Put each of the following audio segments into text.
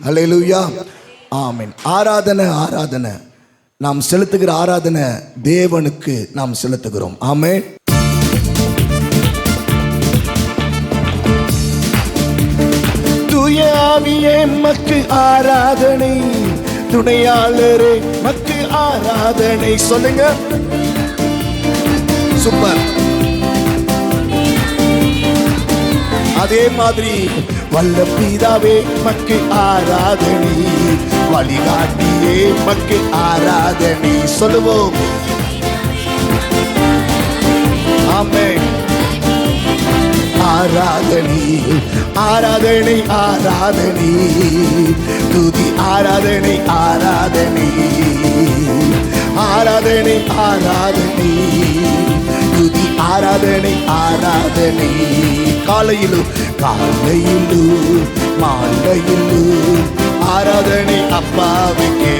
அல்லேலூயா, ஆமென். ஆராதனை ஆராதனை நாம் செலுத்துகிற ஆராதனை தேவனுக்கு நாம் செலுத்துகிறோம். ஆமென். தூய ஆவியே மக்கு ஆராதனை, துணையாளரே மக்கு ஆராதனை. சொல்லுங்க, சூப்பர். அதே மாதிரி வல்ல பிதாவே மக்கு ஆராதனை, வழிகாட்டியே மக்கு ஆராதனை. சொல்லுவோம், ஆமென். ஆராதனை ஆராதனை ஆராதனை, துதி ஆராதனை ஆராதனை, ஆராதனை ஆராதனை, துதி ஆராதனை ஆராதனை. காலையிலும் காலையிலும் மாலையிலும் ஆராதனை அப்பாவுக்கே,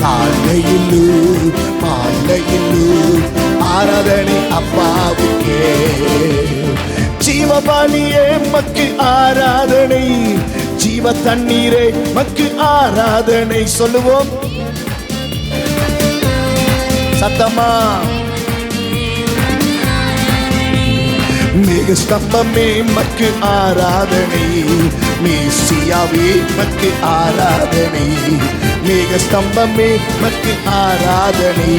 காலையிலும் மாலையிலும் ஆராதனை அப்பாவுக்கே. ஜீவபாலியே மக்கு ஆராதனை, ஜீவ தண்ணீரே மக்கு ஆராதனை. சொல்லுவோம் சத்தமா. மேக ஸ்தம்பமே மக்கு ஆராதனை, மேசியாவே மக்கு ஆராதனை. மேக ஸ்தம்பமே மக்கு ஆராதனை,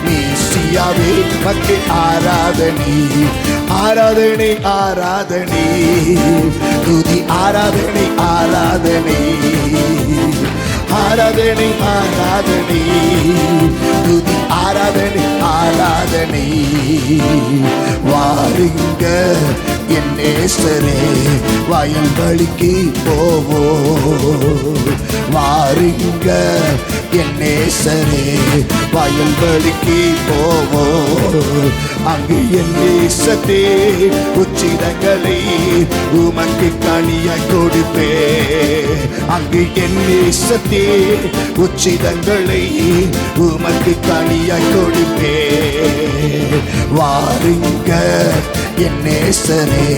மேசியாவே மக்கு ஆராதனை. ஆராதனை ஆராதனை, துதி ஆராதனை ஆராதனை, ஆராதனை ஆராதனை, துதி ஆராதனை ஆராதனை. வாருங்க என் நேசரே வயல்வெளிக்கு போவோம், வாருங்க என் நேசரே வயல்வெளிக்கு போவோம். அங்கு என் நேசத்தே உச்சிதங்களை உமக்கு கனியாய் கொடுப்பே, அங்கு என் நேசத்தே உச்சிதங்களை உமக்கு கனியாய் கொடுப்பே. வாருங்க என் நேசரே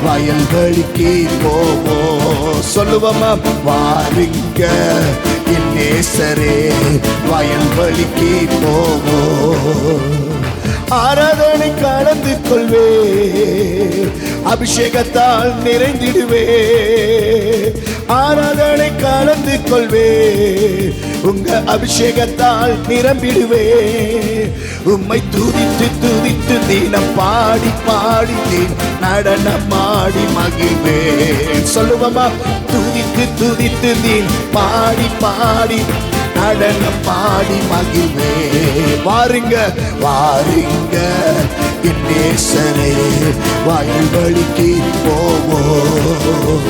வயல்வெளிக்கு போவோம். சொல்லுவோமா, வாருங்க என் நேசரே வயல்வெளிக்கு போவோம். ஆராதனை கலந்து கொள்வே, அபிஷேகத்தால் நிறைந்திடுவே. ஆராதனை கலந்து கொள்வே, உங்க அபிஷேகத்தால் நிரம்பிடுவே. உம்மை துதித்து துதித்து தினம் பாடி பாடி நடனமாடி மகிழ்வே. சொல்லுவமா, துதித்து துதித்து தினம் பாடி பாடி நடனம் பாடி மகிழ்வே. வாருங்க வாருங்க என் நேசரே வயல்வெளிக்கு போவோம்,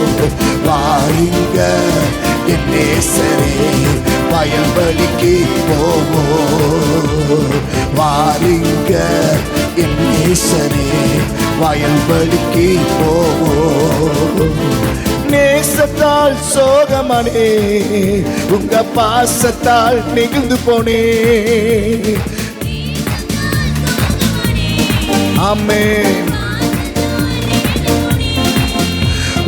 வாருங்க என் நேசரே வயல்வெளிக்கு போவோம். வாருங்க என் நேசரே வயல்வெளிக்கு போவோம். நேசத்தால் சோகமானே, உங்க பாசத்தால் நெகிழ்ந்து போனே. ஆமென்.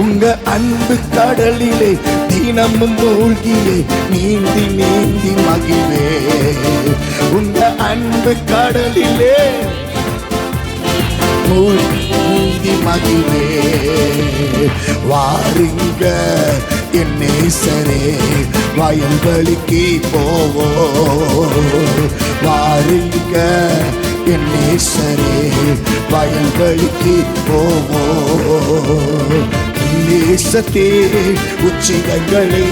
உங்க அன்பு கடலிலே தினமும் மூழ்கியே நீந்தி நீந்தி மகிழ்வே. உங்க அன்பு கடலிலே மூழ்கி மகிழ்வே. வாருங்க என் நேசரே வயல்வெளிக்கு போவோம், வாருங்க என் நேசரே வயல்வெளிக்கு போவோம். நேசத்தே உச்சிதங்களை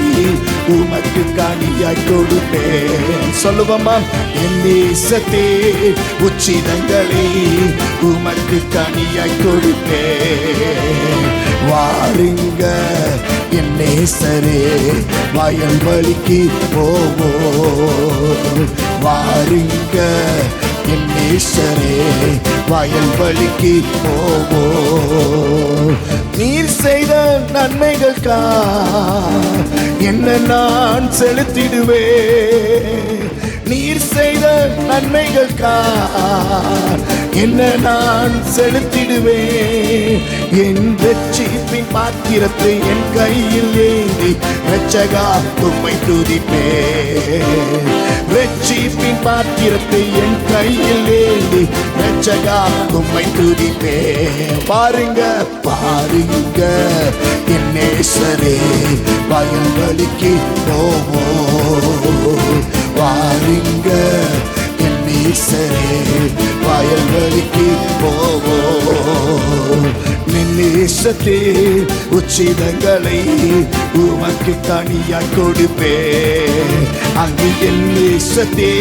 உமக்கு காணியாய் கொடுப்பேன். சொல்லுவோமா, என் நேசத்தே உச்சிதங்களை உமக்கு காணியாய் கொடுப்பேன். வாருங்க என் நேசரே வயல்வெளிக்கு போவோம், வாருங்க என் நேசரே வயல்வெளிக்கு போவோம். நீர் செய்த நன்மைகளுக்கா என்ன நான் செலுத்திடுவேன், நீர் செய்த நன்மைகள் என்ன நான் செலுத்திடுவேன். என் ரட்சிப்பின் பாத்திரத்தை என் கையில் ஏந்தி ரட்சகா உம்மை துதிப்பேன். ரட்சிப்பின் பாத்திரத்தை என் கையில் ஏந்தி ரட்சகா உம்மை துதிப்பேன். பாருங்க பாருங்க என் நேசரே வயல்வெளிக்கு போவோம். பாருங்க என் நேசரே வயல்வெளிக்கு போவோம். நேசத்தே உச்சிதங்களை உமக்கு தனியாய் கொடுப்பேன். அங்கு என் நேசத்தே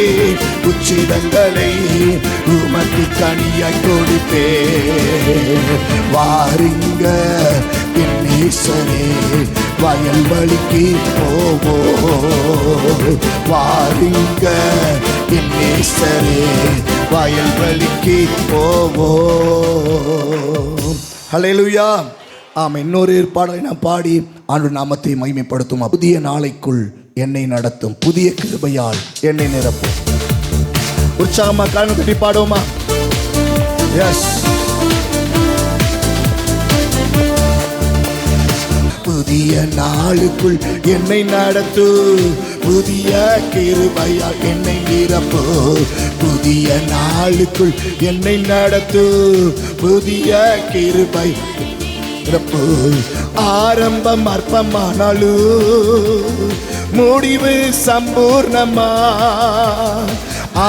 உச்சிதங்களை உமக்கு தனியாய் கொடுப்பேன். வாருங்க என் நேசரே வயல்வெளிக்கு போவோம். வாருங்க என் நேசரே வயல்வெளிக்கு போவோம். ஹல்லேலூயா. ஆமாம். இன்னொரு பாடலை நாம் பாடி ஆண்டவர் நாமத்தை மகிமைப்படுத்தும். புதிய நாளைக்குள் என்னை நடத்தும், புதிய கிருபையால் என்னை நிரப்பும். உற்சாகமா கரங்களை தட்டி பாடுவோமா? எஸ். புதிய நாளுக்குள் என்னை நடத்து, புதிய கிருபையால் என்னை நிரப்பு. புதிய நாளுக்குள் என்னை நடத்து, புதிய கிருபை நிரப்பு. ஆரம்பம் அற்பமானாலும் முடிவு சம்பூர்ணமா.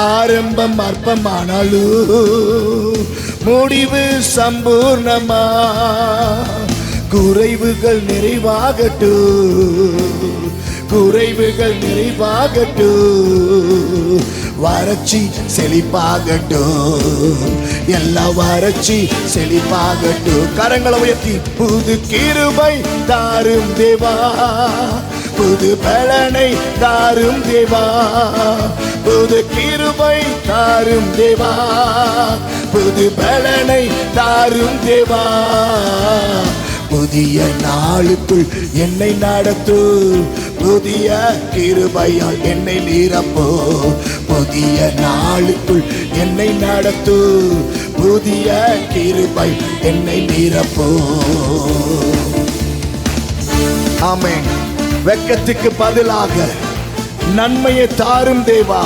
ஆரம்பம் அற்பமானாலும் முடிவு சம்பூர்ணமா. குறைவுகள் நிறைவாகட்டும், குறைவுகள் நிறைவாகட்டும். வறட்சி செழிப்பாகட்டும், எல்லா வறட்சி செழிப்பாகட்டும். கரங்களை உயர்த்தி புது கிருபை தாரும் தேவா, புது பலனை தாரும் தேவா. புது கிருபை தாரும் தேவா, புது பலனை தாரும் தேவா. புதிய நாளுக்குள் என்னை நடத்து, புதிய கிருபையால் என்னை நிரப்பு. புதிய நாளுக்குள் என்னை நடத்து, புதிய கிருபை என்னை நிரப்பு. ஆமென். வெட்கத்துக்கு பதிலாக நன்மையை தாரும் தேவா.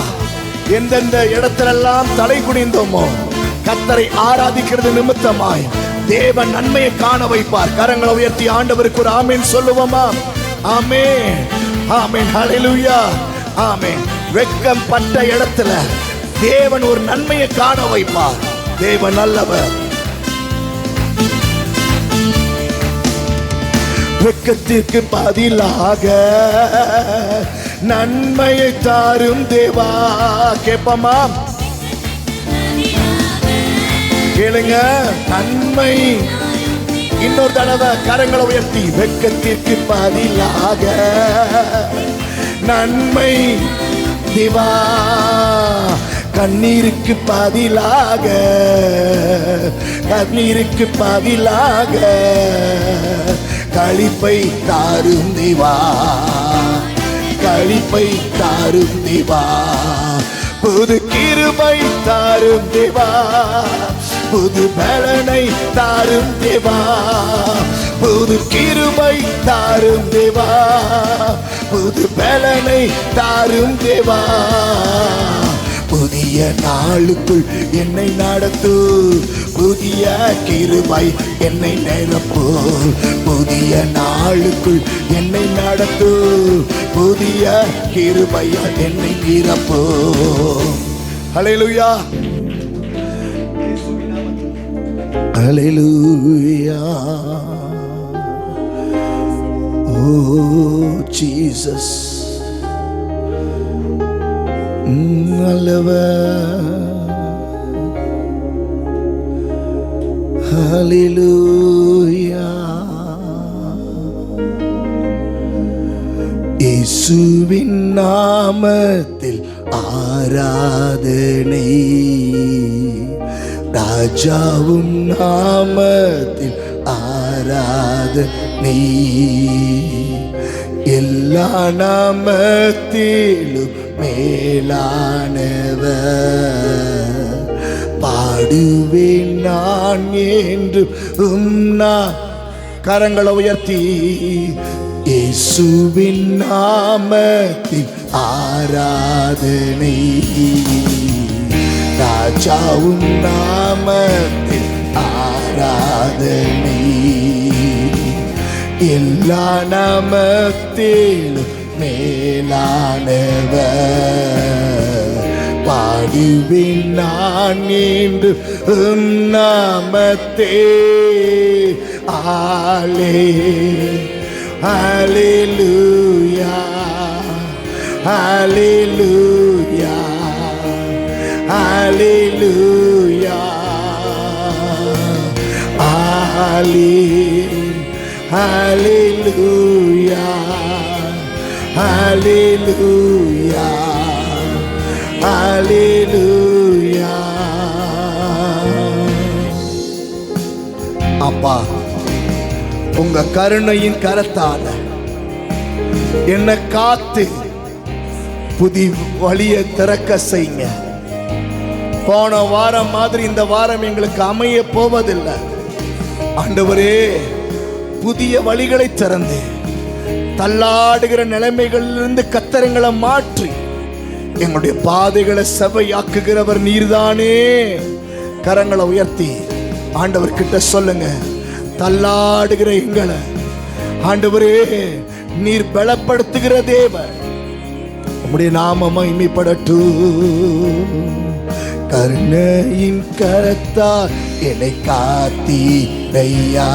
எந்தெந்த இடத்திலெல்லாம் தலை குனிந்தோமோ கர்த்தரை ஆராதிக்கிறது நிமித்தமாய் தேவன் நன்மையை காண வைப்பார். கரங்களை உயர்த்தி ஆண்டவருக்கு ஒரு ஆமென் சொல்லுவோமா? ஆமென், ஆமென், ஹல்லேலூயா, ஆமென். வெட்கம் பட்ட இடத்துல தேவன் ஒரு நன்மையை காண வைப்பார். தேவன் நல்லவர். வெட்கத்திற்கு பதிலாக நன்மையை தாரும் தேவா. கேட்போமா? கேளுங்க. நன்மை. இன்னொரு தடவை கரங்களை உயர்த்தி. வெட்கத்திற்கு பதிலாக நன்மை தேவா. கண்ணீருக்கு பதிலாக, கண்ணீருக்கு பதிலாக களிப்பை தாரும் தேவா, களிப்பை தாரும் தேவா. புது கிருபை தாரும் தேவா, புது பலனை தாரும் தேவா. புது கிருபை தாரும் தேவா, புது பலனை தாரும் தேவா. புதிய நாளுக்குள் என்னை நடத்து, புதிய கிருபை என்னை நிரப்பு. புதிய நாளுக்குள் என்னை நடத்து, புதிய கிருபையால் என்னை நிரப்பு. ஹல்லேலூயா, ஹல்லேலூயா. ஓ ஜீசஸ் நல்லவர். ஹல்லேலூயா. இயேசுவின் நாமத்தில் ஆராதனை, ராஜாவும் நாமத்தில் ஆராதனை. எல்லா நாமத்திலும் மேலானவர். பாடுவேன் நான் என்று கரங்களை உயர்த்தி இயேசுவின் நாமத்தில் ஆராதனை, ராஜாவும் நாமத்தில் ஆராதனை, எல்லா நாமத்திலும் மேலானவர். பாடுவேன் நான் என்று நாமத்தே. ஹல்லேலூயா, ஹல்லேலூயா, ஹல்லேலூயா, ஹல்லேலூயா, ஹல்லேலூயா, ஹல்லேலூயா. அப்பா, உங்க கருணையின் கரத்தால என்னை காத்து புதிய வழியை திறக்க செய்யுங்க. போன வாரம் மாதிரி இந்த வாரம் எங்களுக்கு அமைய போவதில்லை. ஆண்டவரே, புதிய வழிகளை திறந்து தள்ளாடுகிற நிலைமைகளிலிருந்து கத்தரங்களை மாற்றி எங்களுடைய பாதைகளை செவ்வையாக்குகிறவர் நீர்தானே. கரங்களை உயர்த்தி ஆண்டவர் கிட்ட சொல்லுங்க, தள்ளாடுகிற எங்களை ஆண்டவரே நீர் பலப்படுத்துகிற தேவன். உம்முடைய நாமம் மகிமைப்படட்டும். கருணையின் கரத்தால் என்னை காத்தீரையா,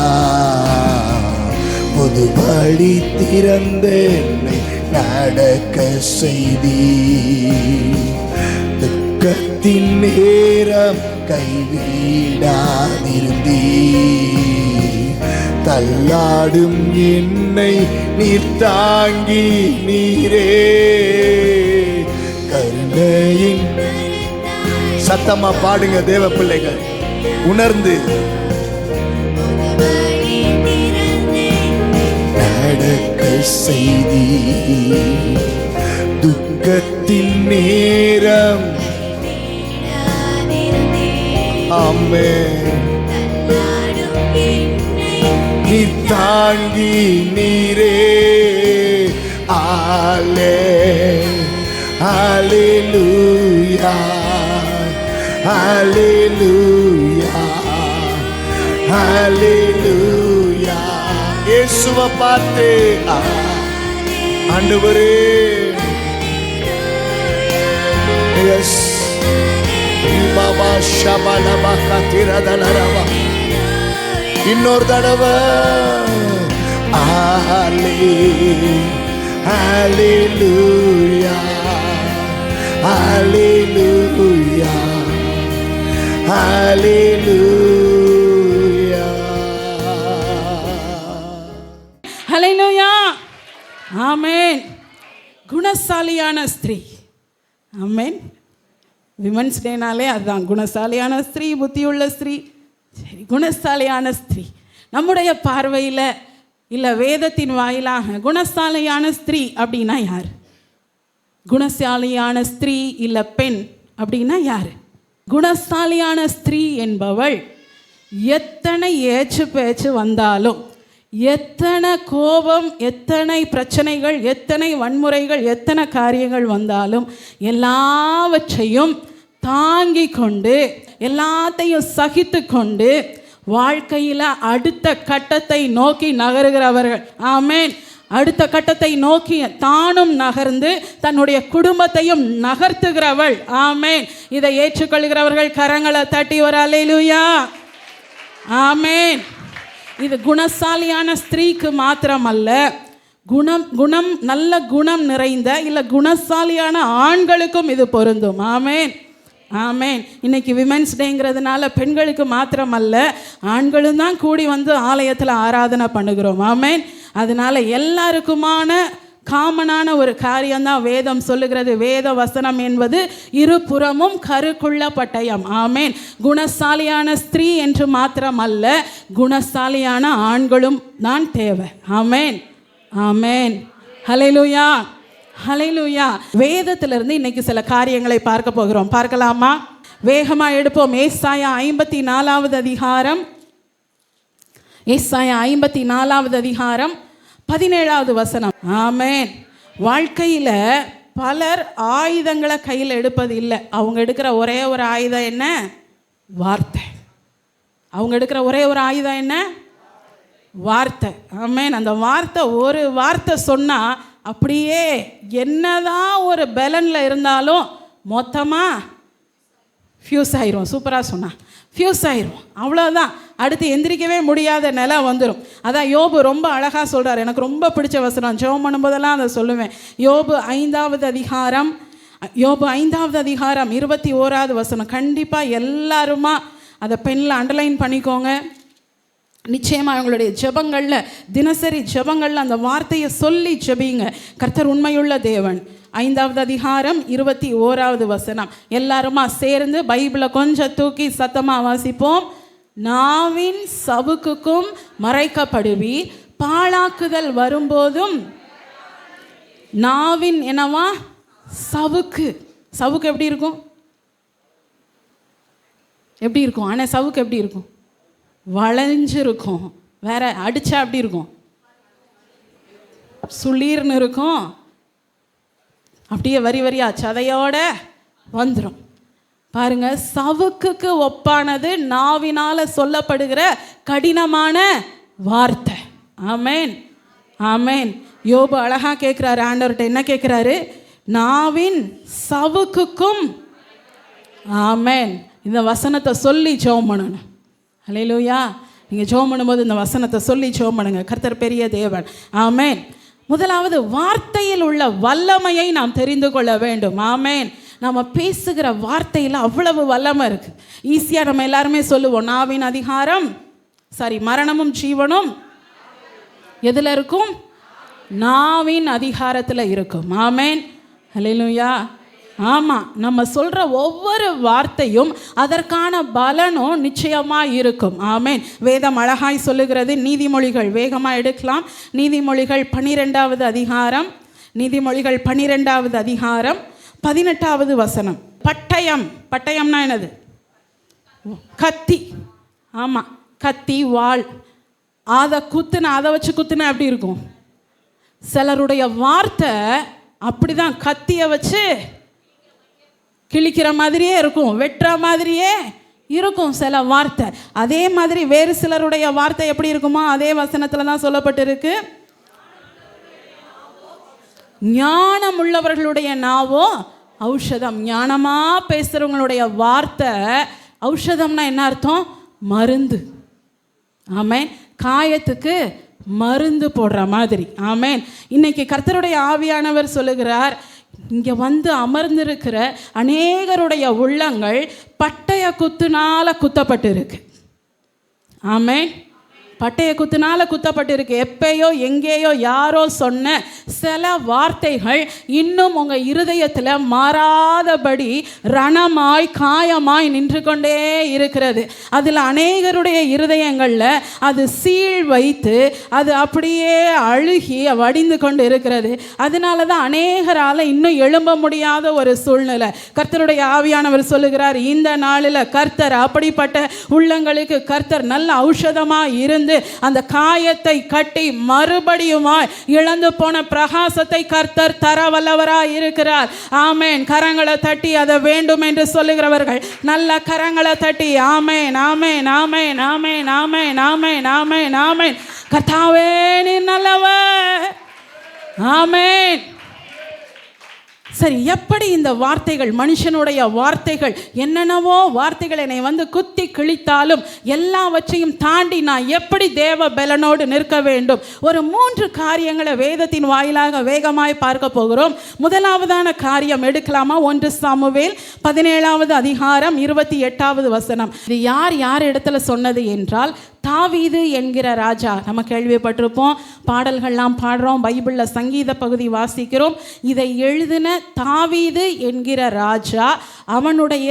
புது வழி திறந்து என்னை நடக்க செய்தி. துக்கத்தின் நேரம் கைவிடாதிருந்தீ, தள்ளாடும் என்னை நீர் தாங்கி நீரே. கருணையின் சத்தமா பாடுங்க தேவ பிள்ளைகள், உணர்ந்து நடக்க செய்தி. துக்கத்தின் நேரம் ஆமென் நீர் தாங்கி நீரே. ஹல்லேலூயா, ஹல்லேலூயா, ஹல்லேலூயா. இயேசுவை பார்த்து ஆண்டவரே, எஸ் பாபா ஷபலபா கதிரதலரவா. இன்னொரு தடவை ஹல்லேலூயா, ஹல்லேலூயா, ஹல்லேலூயா. ஹல்லேலூயா, ஆமென். குணசாலியான ஸ்திரீ, ஆமென். விமன்ஸ் டேனாலே அதுதான், குணசாலியான ஸ்திரீ, புத்தியுள்ள ஸ்திரீ. சரி, குணசாலியான ஸ்திரீ நம்முடைய பார்வையில் இல்லை வேதத்தின் வாயிலாக குணசாலியான ஸ்திரீ அப்படின்னா யார்? குணசாலியான ஸ்திரீ இல்லை பெண் அப்படின்னா யார்? குணசாலியான ஸ்திரீ என்பவள் எத்தனை ஏச்சு பேச்சு வந்தாலும், எத்தனை கோபம், எத்தனை பிரச்சனைகள், எத்தனை வன்முறைகள், எத்தனை காரியங்கள் வந்தாலும் எல்லாவற்றையும் தாங்கி கொண்டு, எல்லாத்தையும் சகித்து கொண்டு வாழ்க்கையில் அடுத்த கட்டத்தை நோக்கி நகருகிறவர்கள். ஆமென். அடுத்த கட்டத்தை நோக்கி தானும் நகர்ந்து தன்னுடைய குடும்பத்தையும் நகர்த்துகிறவள். ஆமென். இதை ஏற்றுக்கொள்கிறவர்கள் கரங்களை தட்டி ஒரு அல்லேலூயா. ஆமென். இது குணசாலியான ஸ்திரீக்கு மாத்திரமல்ல, குணம் நல்ல குணம் நிறைந்த இல்லை குணசாலியான ஆண்களுக்கும் இது பொருந்தும். ஆமென், ஆமென். இன்னைக்கு விமென்ஸ் டேங்கிறதுனால பெண்களுக்கு மாத்திரமல்ல, ஆண்களும் தான் கூடி வந்து ஆலயத்தில் ஆராதனை பண்ணுகிறோம். ஆமென். அதனால எல்லாருக்குமான காமனான ஒரு காரியம்தான் வேதம் சொல்லுகிறது. வேத வசனம் என்பது இருபுறமும் கருக்குள்ள பட்டயம். ஆமென். குணசாலியான ஸ்திரீ என்று மாத்திரமல்ல, குணசாலியான ஆண்களும் தான் தேவை. ஆமென், ஆமென். ஹல்லேலூயா, ஹல்லேலூயா. வேதத்திலிருந்து இன்னைக்கு சில காரியங்களை பார்க்க போகிறோம். பார்க்கலாமா? வேகமா எடுப்போம். ஏசாயா 54வது அதிகாரம், ஏசாயா 54வது அதிகாரம் 17வது வசனம். ஆமென். வாழ்க்கையில பலர் ஆயுதங்களை கையில் எடுப்பது இல்லை. அவங்க எடுக்கிற ஒரே ஒரு ஆயுதம் என்ன? வார்த்தை. அவங்க எடுக்கிற ஒரே ஒரு ஆயுதம் என்ன? வார்த்தை. ஆமென். அந்த வார்த்தை, ஒரு வார்த்தை சொன்னா அப்படியே என்னதான் ஒரு பலன்ல இருந்தாலும் மொத்தமா ஃபியூஸ் ஆயிரும். சூப்பராக சொன்னா, ஃபியூஸ் ஆயிரும். அவ்வளோதான். அடுத்து எந்திரிக்கவே முடியாத நிலை வந்துடும். அதான் யோபு ரொம்ப அழகாக சொல்கிறார். எனக்கு ரொம்ப பிடிச்ச வசனம், ஜெபம் பண்ணும்போதெல்லாம் அதை சொல்லுவேன். யோபு 5வது அதிகாரம், யோபு 5வது அதிகாரம் 21வது வசனம். கண்டிப்பாக எல்லாருமா அதை பெண்ணில் அண்டர்லைன் பண்ணிக்கோங்க. நிச்சயமாக அவங்களுடைய ஜெபங்களில், தினசரி ஜெபங்களில் அந்த வார்த்தையை சொல்லி ஜெபிங்க. கர்த்தர் உண்மையுள்ள தேவன். 5வது அதிகாரம் 21வது வசனம். எல்லாருமா சேர்ந்து பைபிளை கொஞ்சம் தூக்கி சத்தமாக வாசிப்போம். நாவின் சவுக்குக்கும் மறைக்கப்படுவி, பாழாக்குதல் வரும்போதும். நாவின் என்னவா? சவுக்கு. சவுக்கு எப்படி இருக்கும்? எப்படி இருக்கும்? ஆனால் சவுக்கு எப்படி இருக்கும்? வளைஞ்சிருக்கும். வேற அடிச்சா எப்படி இருக்கும்? சுளீர்னு இருக்கும். அப்படியே வரி வரியா சதையோட வந்துடும். பாருங்க, சவுக்குக்கு ஒப்பானது நாவினால சொல்லப்படுகிற கடினமான வார்த்தை. ஆமென், ஆமென். யோபு அழகா கேட்கிறாரு, ஆண்டவர்கிட்ட என்ன கேட்கிறாரு? நாவின் சவுக்குக்கும். ஆமென். இந்த வசனத்தை சொல்லி ஜெபம் பண்ணணும். ஹல்லேலூயா. நீங்கள் ஜெபம் பண்ணும்போது இந்த வசனத்தை சொல்லி ஜெபம் பண்ணுங்க. கர்த்தர் பெரிய தேவன். ஆமென். முதலாவது, வார்த்தையில் உள்ள வல்லமையை நாம் தெரிந்து கொள்ள வேண்டும். ஆமென். நம்ம பேசுகிற வார்த்தையில் அவ்வளவு வல்லமை இருக்குது. ஈஸியாக நம்ம எல்லாருமே சொல்லுவோம், நாவின் அதிகாரம், மரணமும் ஜீவனும் எதில் இருக்கும்? நாவின் அதிகாரத்தில் இருக்கும். ஆமென். ஹல்லேலூயா. ஆமாம், நம்ம சொல்கிற ஒவ்வொரு வார்த்தையும் அதற்கான பலனும் நிச்சயமாக இருக்கும். ஆமென். வேதம் அழகாய் சொல்லுகிறது. நீதிமொழிகள், வேகமாக எடுக்கலாம். நீதிமொழிகள் 12வது அதிகாரம், நீதிமொழிகள் 12வது அதிகாரம் 18வது வசனம். பட்டயம். பட்டயம்னா என்னது? கத்தி. ஆமாம், கத்தி, வாள். அதை குத்துன, அதை வச்சு குத்துன எப்படி இருக்கும்? சிலருடைய வார்த்தை அப்படிதான், கத்தியை வச்சு கிழிக்கிற மாதிரியே இருக்கும், வெட்டுற மாதிரியே இருக்கும் சில வார்த்தை. அதே மாதிரி வேறு சிலருடைய வார்த்தை எப்படி இருக்குமோ அதே வசனத்தில் தான் சொல்லப்பட்டிருக்கு. ஞானம் உள்ளவர்களுடைய நாவோ ஔஷதம். ஞானமாக பேசுகிறவங்களுடைய வார்த்தை ஔஷதம்னா என்ன அர்த்தம்? மருந்து. ஆமென். காயத்துக்கு மருந்து போடுற மாதிரி. ஆமென். இன்னைக்கு கர்த்தருடைய ஆவியானவர் சொல்லுகிறார், இங்கே வந்து அமர்ந்திருக்கிற அநேகருடைய உள்ளங்கள் பட்டய குத்துனால குத்தப்பட்டு இருக்கு. ஆமென். பட்டய குத்துனால குத்தப்பட்டிருக்கு. எப்பயோ எங்கேயோ யாரோ சொன்ன சில வார்த்தைகள் இன்னும் உங்கள் இருதயத்தில் மாறாதபடி ரணமாய் காயமாய் நின்று கொண்டே இருக்கிறது. அதில் அநேகருடைய இருதயங்களில் அது சீழ் வைத்து அது அப்படியே அழுகி வடிந்து கொண்டு இருக்கிறது. அதனால தான் அநேகரால் இன்னும் எழும்ப முடியாத ஒரு சூழ்நிலை. கர்த்தருடைய ஆவியானவர் சொல்லுகிறார், இந்த நாளில் கர்த்தர் அப்படிப்பட்ட உள்ளங்களுக்கு கர்த்தர் நல்ல ஔஷதமாக இருந்து அந்த காயத்தை கட்டி மறுபடியுமாய் இழந்து போன பிரகாசத்தை கர்த்தர் தர வல்லவராய் இருக்கிறார். ஆமென். கரங்களை தட்டி அதை வேண்டும் என்று சொல்லுகிறவர்கள் நல்ல கரங்களை தட்டி ஆமென், ஆமென், ஆமென், ஆமென், ஆமென், ஆமென், ஆமென், ஆமென். கர்த்தாவே நீர் நல்லவர். ஆமென். சரி, எப்படி இந்த வார்த்தைகள், மனுஷனுடைய வார்த்தைகள், என்னென்னவோ வார்த்தைகள் என்னை வந்து குத்தி கிழித்தாலும் எல்லாவற்றையும் தாண்டி நான் எப்படி தேவ பலனோடு நிற்க வேண்டும்? ஒரு 3 காரியங்களை வேதத்தின் வாயிலாக வேகமாய் பார்க்க போகிறோம். முதலாவதான காரியம் எடுக்கலாமா? 1 சாமுவேல் 17வது அதிகாரம் 28வது வசனம். இது யார் இடத்துல சொன்னது என்றால், தாவீது என்கிற ராஜா. நம்ம கேள்விப்பட்டிருப்போம், பாடல்கள்லாம் பாடுறோம், பைபிளில் சங்கீத பகுதி வாசிக்கிறோம். இதை எழுதின தாவீது என்கிற ராஜா அவனுடைய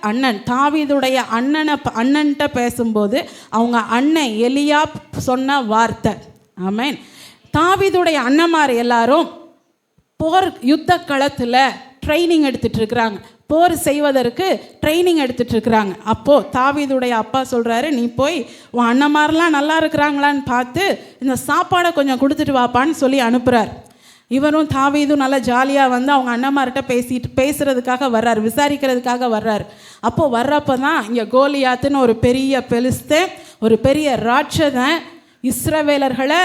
அண்ணன், தாவீதுடைய அண்ணன்ட்ட பேசும்போது அவங்க அண்ணன் எலியாப் சொன்ன வார்த்தை. ஆமென். தாவீதுடைய அண்ணன்மார் எல்லாரும் யுத்த களத்தில் ட்ரைனிங் எடுத்துகிட்டு இருக்கிறாங்க, போர் செய்வதற்கு ட்ரைனிங் எடுத்துகிட்டு இருக்கிறாங்க. அப்போது தாவீதுடைய அப்பா சொல்கிறாரு, நீ போய் உன் அண்ணன்மாரெலாம் நல்லா இருக்கிறாங்களான்னு பார்த்து இந்த சாப்பாடை கொஞ்சம் கொடுத்துட்டு வாப்பான்னு சொல்லி அனுப்புகிறார். இவரும் தாவீதும் நல்லா ஜாலியாக வந்து அவங்க அண்ணன்மார்கிட்ட பேசுகிறதுக்காக வர்றார், விசாரிக்கிறதுக்காக வர்றார். அப்போது வர்றப்போ தான் இங்கே கோலியாத்துன்னு ஒரு பெரிய பெலிஸ்தன், ஒரு பெரிய ராட்சதன் இஸ்ரவேலர்களை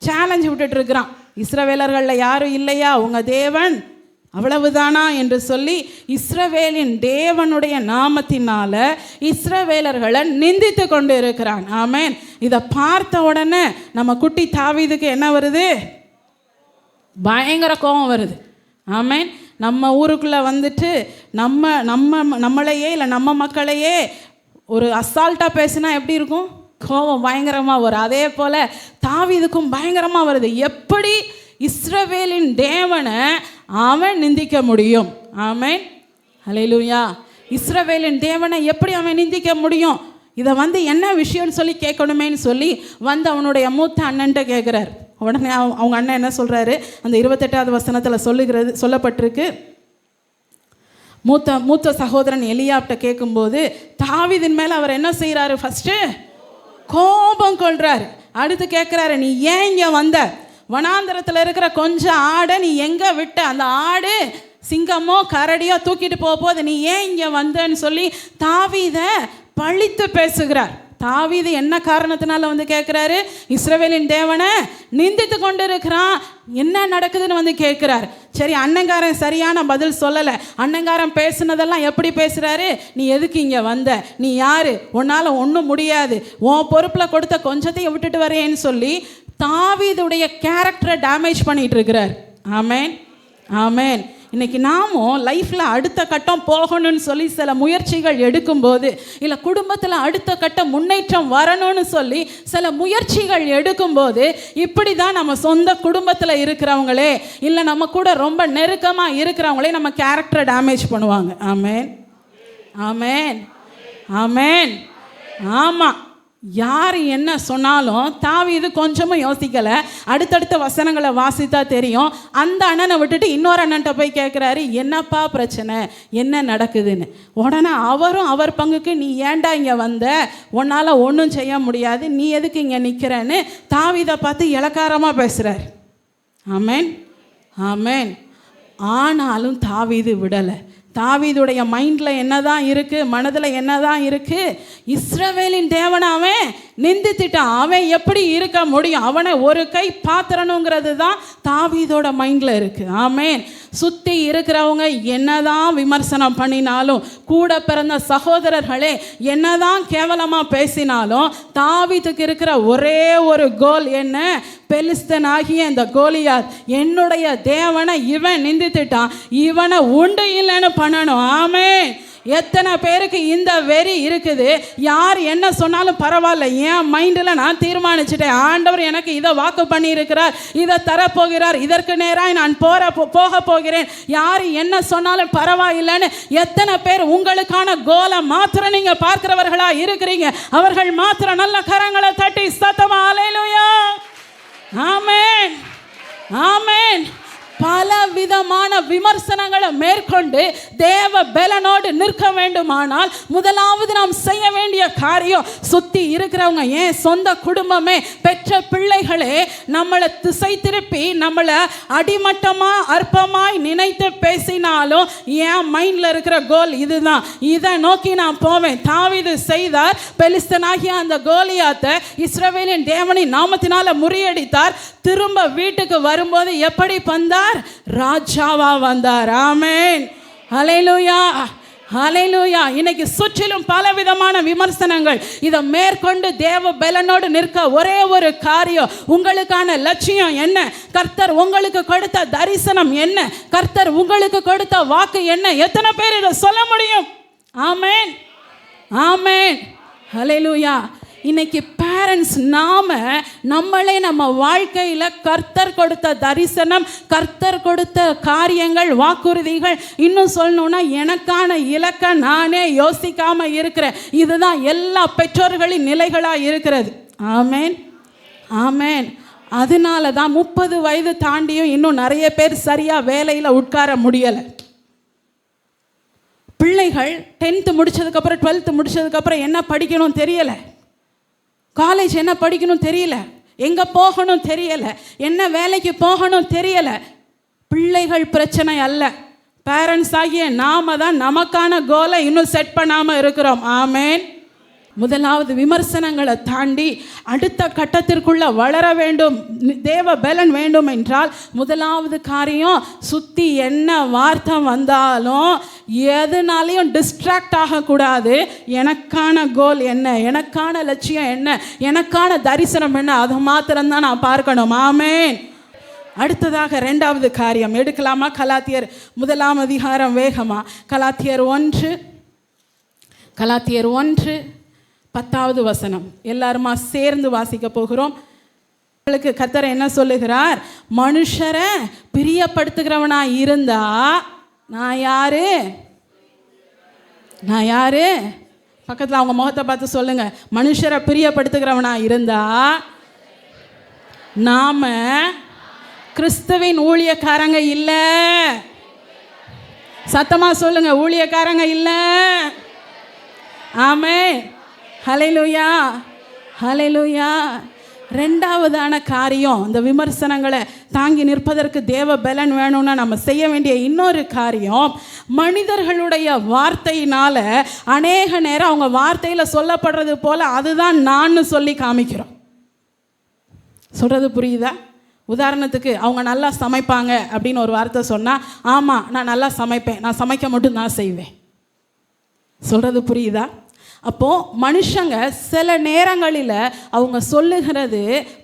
சேலஞ்சு விட்டுட்டுருக்கிறான். இஸ்ரவேலர்களில் யாரும் இல்லையா, உங்கள் தேவன் அவ்வளவுதானா என்று சொல்லி இஸ்ரவேலின் தேவனுடைய நாமத்தினால இஸ்ரவேலர்களை நிந்தித்து கொண்டு இருக்கிறான். ஆமேன். இதை பார்த்த உடனே நம்ம குட்டி தாவீதுக்கு என்ன வருது? பயங்கர கோபம் வருது. ஆமேன். நம்ம ஊருக்குள்ளே வந்துட்டு நம்மளையே இல்லை நம்ம மக்களையே ஒரு அசால்ட்டாக பேசினா எப்படி இருக்கும்? கோபம் பயங்கரமாக வரும். அதே போல் தாவீதுக்கும் பயங்கரமாக வருது. எப்படி இஸ்ரவேலின் தேவனை அவன் நிந்திக்க முடியும்? ஆமேன். ஹல்லேலூயா. இஸ்ரவேலின் தேவனை எப்படி அவன் நிந்திக்க முடியும்? இதை வந்து என்ன விஷயம்னு சொல்லி கேட்கணுமேன்னு சொல்லி வந்து அவனுடைய மூத்த அண்ணன்ட்ட கேட்குறார். உடனே அவங்க அண்ணன் என்ன சொல்கிறாரு? அந்த 28வது வசனத்தில் சொல்லப்பட்டிருக்கு. மூத்த சகோதரன் எலியாப்ட்ட கேட்கும்போது தாவீதின் மேலே அவர் என்ன செய்கிறாரு? ஃபஸ்ட்டு கோபம் கொள்கிறார். அடுத்து கேட்குறாரு, நீ ஏன் இங்கே வந்த? வனாந்தரத்தில் இருக்கிற கொஞ்சம் ஆடை நீ எங்கே விட்ட? அந்த ஆடு சிங்கமோ கரடியோ தூக்கிட்டு போகுது, நீ ஏன் இங்கே வந்தன்னு சொல்லி தாவீதை பழித்து பேசுகிறார். தாவீது என்ன காரணத்தினால வந்து கேட்குறாரு? இஸ்ரவேலின் தேவனை நிந்தித்து கொண்டு இருக்கிறான், என்ன நடக்குதுன்னு வந்து கேட்குறாரு. சரி, அண்ணங்காரன் சரியான பதில் சொல்லலை. அண்ணங்காரன் பேசுனதெல்லாம் எப்படி பேசுகிறாரு? நீ எதுக்கு இங்கே வந்த? நீ யார்? உன்னால் ஒன்றும் முடியாது, உன் பொறுப்பில் கொடுத்த கொஞ்சத்தையும் விட்டுட்டு வரேன்னு சொல்லி தாவீதுடைய கேரக்டரை டேமேஜ் பண்ணிகிட்டு இருக்கிறார். ஆமேன். ஆமேன். இன்றைக்கி நாமும் லைஃப்பில் அடுத்த கட்டம் போகணும்னு சொல்லி சில முயற்சிகள் எடுக்கும்போது, இல்லை குடும்பத்தில் அடுத்த கட்டம் முன்னேற்றம் வரணும்னு சொல்லி சில முயற்சிகள் எடுக்கும்போது, இப்படி தான் நம்ம சொந்த குடும்பத்தில் இருக்கிறவங்களே இல்லை நம்ம கூட ரொம்ப நெருக்கமாக இருக்கிறவங்களே நம்ம கேரக்டரை டேமேஜ் பண்ணுவாங்க. ஆமேன். ஆமேன். ஆமேன். ஆமாம். யார் என்ன சொன்னாலும் தாவீது கொஞ்சமும் யோசிக்கலை. அடுத்தடுத்த வசனங்களை வாசித்தா தெரியும். அந்த அண்ணனை விட்டுட்டு இன்னொரு அண்ணன்ட்ட போய் கேட்குறாரு, என்னப்பா பிரச்சனை, என்ன நடக்குதுன்னு. உடனே அவரும் அவர் பங்குக்கு, நீ ஏன்டா இங்கே வந்த? உன்னால் ஒன்றும் செய்ய முடியாது, நீ எதுக்கு இங்கே நிற்கிறேன்னு தாவீதை பார்த்து இளக்காரமாக பேசுகிறார். ஆமேன். ஆமேன். ஆனாலும் தாவீது விடலை. தாவீதுடைய மைண்டில் என்னதான் இருக்குது, மனதில் என்னதான் இருக்குது? இஸ்ரவேலின் தேவனை அவன் நிந்தித்திட்டான். அவன் எப்படி இருக்க முடியும்? அவனை ஒரு கை பாத்திரணுங்கிறது தான் தாவீதோட மைண்டில் இருக்குது. ஆமேன். சுற்றி இருக்கிறவங்க என்னதான் விமர்சனம் பண்ணினாலும், கூட பிறந்த சகோதரர்களே என்னதான் கேவலமாக பேசினாலும், தாவீதுக்கு இருக்கிற ஒரே ஒரு கோல் என்ன? பெலிஸ்தன் ஆகிய இந்த கோலியாத் என்னுடைய தேவனை இவன் நிந்தித்துட்டான், இவனை உண்டு இல்லைன்னு பண்ணணும். ஆமேன். எத்தனை பேருக்கு இந்த வெறி இருக்குது? யார் என்ன சொன்னாலும் பரவாயில்ல, என் மைண்டில் நான் தீர்மானிச்சிட்டேன், ஆண்டவர் எனக்கு இதை வாக்கு பண்ணியிருக்கிறார், இதை தரப்போகிறார், இதற்கு நேராக நான் போக போகிறேன், யார் என்ன சொன்னாலும் பரவாயில்லைன்னு எத்தனை பேர் உங்களுக்கான கோலை மாத்திரம் நீங்கள் பார்க்கிறவர்களா இருக்கிறீங்க? அவர்கள் மாத்திரம் நல்ல கரங்களை தட்டி சத்தமா அல்லேலூயா. ஆமேன். ஆமேன். பல விதமான விமர்சனங்களை மேற்கொண்டு தேவ பலனோடு நிற்க வேண்டுமானால் முதலாவது நாம் செய்ய வேண்டிய காரியம், சுற்றி இருக்கிறவங்க, ஏன் சொந்த குடும்பமே, பெற்ற பிள்ளைகளே நம்மளை திசை திருப்பி நம்மளை அடிமட்டமாக அற்பமாய் நினைத்து பேசினாலும் என் மைண்டில் இருக்கிற கோல் இதுதான், இதை நோக்கி நான் போவேன். தாவீது செய்தார். பெலிஸ்தனாகிய அந்த கோலியாத்தை இஸ்ரவேலின் தேவனின் நாமத்தினால முறியடித்தார். திரும்ப வீட்டுக்கு வரும்போது எப்படி வந்தார்? ராஜாவா வந்தார். ஆமென். ஹல்லேலூயா. ஹல்லேலூயா. இன்னைக்கு சுற்றிலும் பலவிதமான விமர்சனங்கள். இதை மேற்கொண்டு தேவ பலனோடு நிற்க ஒரே ஒரு காரியம், உங்களுக்கான லட்சியம் என்ன? கர்த்தர் உங்களுக்கு கொடுத்த தரிசனம் என்ன? கர்த்தர் உங்களுக்கு கொடுத்த வாக்கு என்ன? எத்தனை பேர் இதை சொல்ல முடியும்? ஆமென். ஆமென். ஹல்லேலூயா. இன்னைக்கு பேரண்ட்ஸ் நம்மளே நம்ம வாழ்க்கையில் கர்த்தர் கொடுத்த தரிசனம், கர்த்தர் கொடுத்த காரியங்கள், வாக்குறுதிகள், இன்னும் சொல்லணும்னா எனக்கான இலக்கை நானே யோசிக்காம இருக்கிறேன். இதுதான் எல்லா பெற்றோர்களின் நிலைகளாக இருக்கிறது. ஆமேன். ஆமேன். அதனால தான் 30 வயது தாண்டியும் இன்னும் நிறைய பேர் சரியாக வேலையில் உட்கார முடியலை. பிள்ளைகள் 10th முடிச்சதுக்கப்புறம் 12th முடிச்சதுக்கப்புறம் என்ன படிக்கணும் தெரியலை, காலேஜ் என்ன படிக்கணும் தெரியல, எங்கே போகணும் தெரியலை, என்ன வேலைக்கு போகணும் தெரியலை. பிள்ளைகள் பிரச்சனை அல்ல, பேரண்ட்ஸ் ஆகிய நாம தான் நமக்கான கோலை இன்னும் செட் பண்ணாமல் இருக்கிறோம். ஆமேன். முதலாவது விமர்சனங்களை தாண்டி அடுத்த கட்டத்திற்குள்ள வளர வேண்டும், தேவ பலன் வேண்டும் என்றால் முதலாவது காரியம், சுற்றி என்ன வார்த்தை வந்தாலும் எதுனாலையும் டிஸ்ட்ராக்ட் ஆகக்கூடாது. எனக்கான கோல் என்ன, எனக்கான லட்சியம் என்ன, எனக்கான தரிசனம் என்ன, அதை மாத்திரம்தான் நான் பார்க்கணும். ஆமேன். அடுத்ததாக 2வது காரியம் எடுக்கலாமா? கலாத்தியர் 1ஆம் அதிகாரம் வேகமா. கலாத்தியர் 1:10 வசனம் எல்லாருமா சேர்ந்து வாசிக்க போகிறோம். உங்களுக்கு கர்த்தர் என்ன சொல்லுகிறார்? மனுஷரை பிரியப்படுத்துகிறவனா இருந்தா நான் யாரு? பக்கத்தில் அவங்க முகத்தை பார்த்து சொல்லுங்க. மனுஷரை பிரியப்படுத்துகிறவனா இருந்தா நாம கிறிஸ்துவின் ஊழியக்காரங்க இல்லை. சத்தமா சொல்லுங்க, ஊழியக்காரங்க இல்லை. ஆமென். ஹல்லேலூயா, ஹல்லேலூயா. 2வதான காரியம், இந்த விமர்சனங்களை தாங்கி நிற்பதற்கு தேவ பலன் வேணும்னா நம்ம செய்ய வேண்டிய இன்னொரு காரியம், மனிதர்களுடைய வார்த்தையினால அநேக நேரம் அவங்க வார்த்தையில் சொல்லப்படுறது போல அதுதான் நான் சொல்லி காமிக்கிறோம். சொல்றது புரியுதா? உதாரணத்துக்கு அவங்க நல்லா சமைப்பாங்க அப்படின்னு ஒரு வார்த்தை சொன்னால், ஆமாம் நான் நல்லா சமைப்பேன், நான் சமைக்க மட்டும் தான் செய்வேன். சொல்கிறது புரியுதா? அப்போது மனுஷங்க சில நேரங்களில் அவங்க சொல்லுகிறது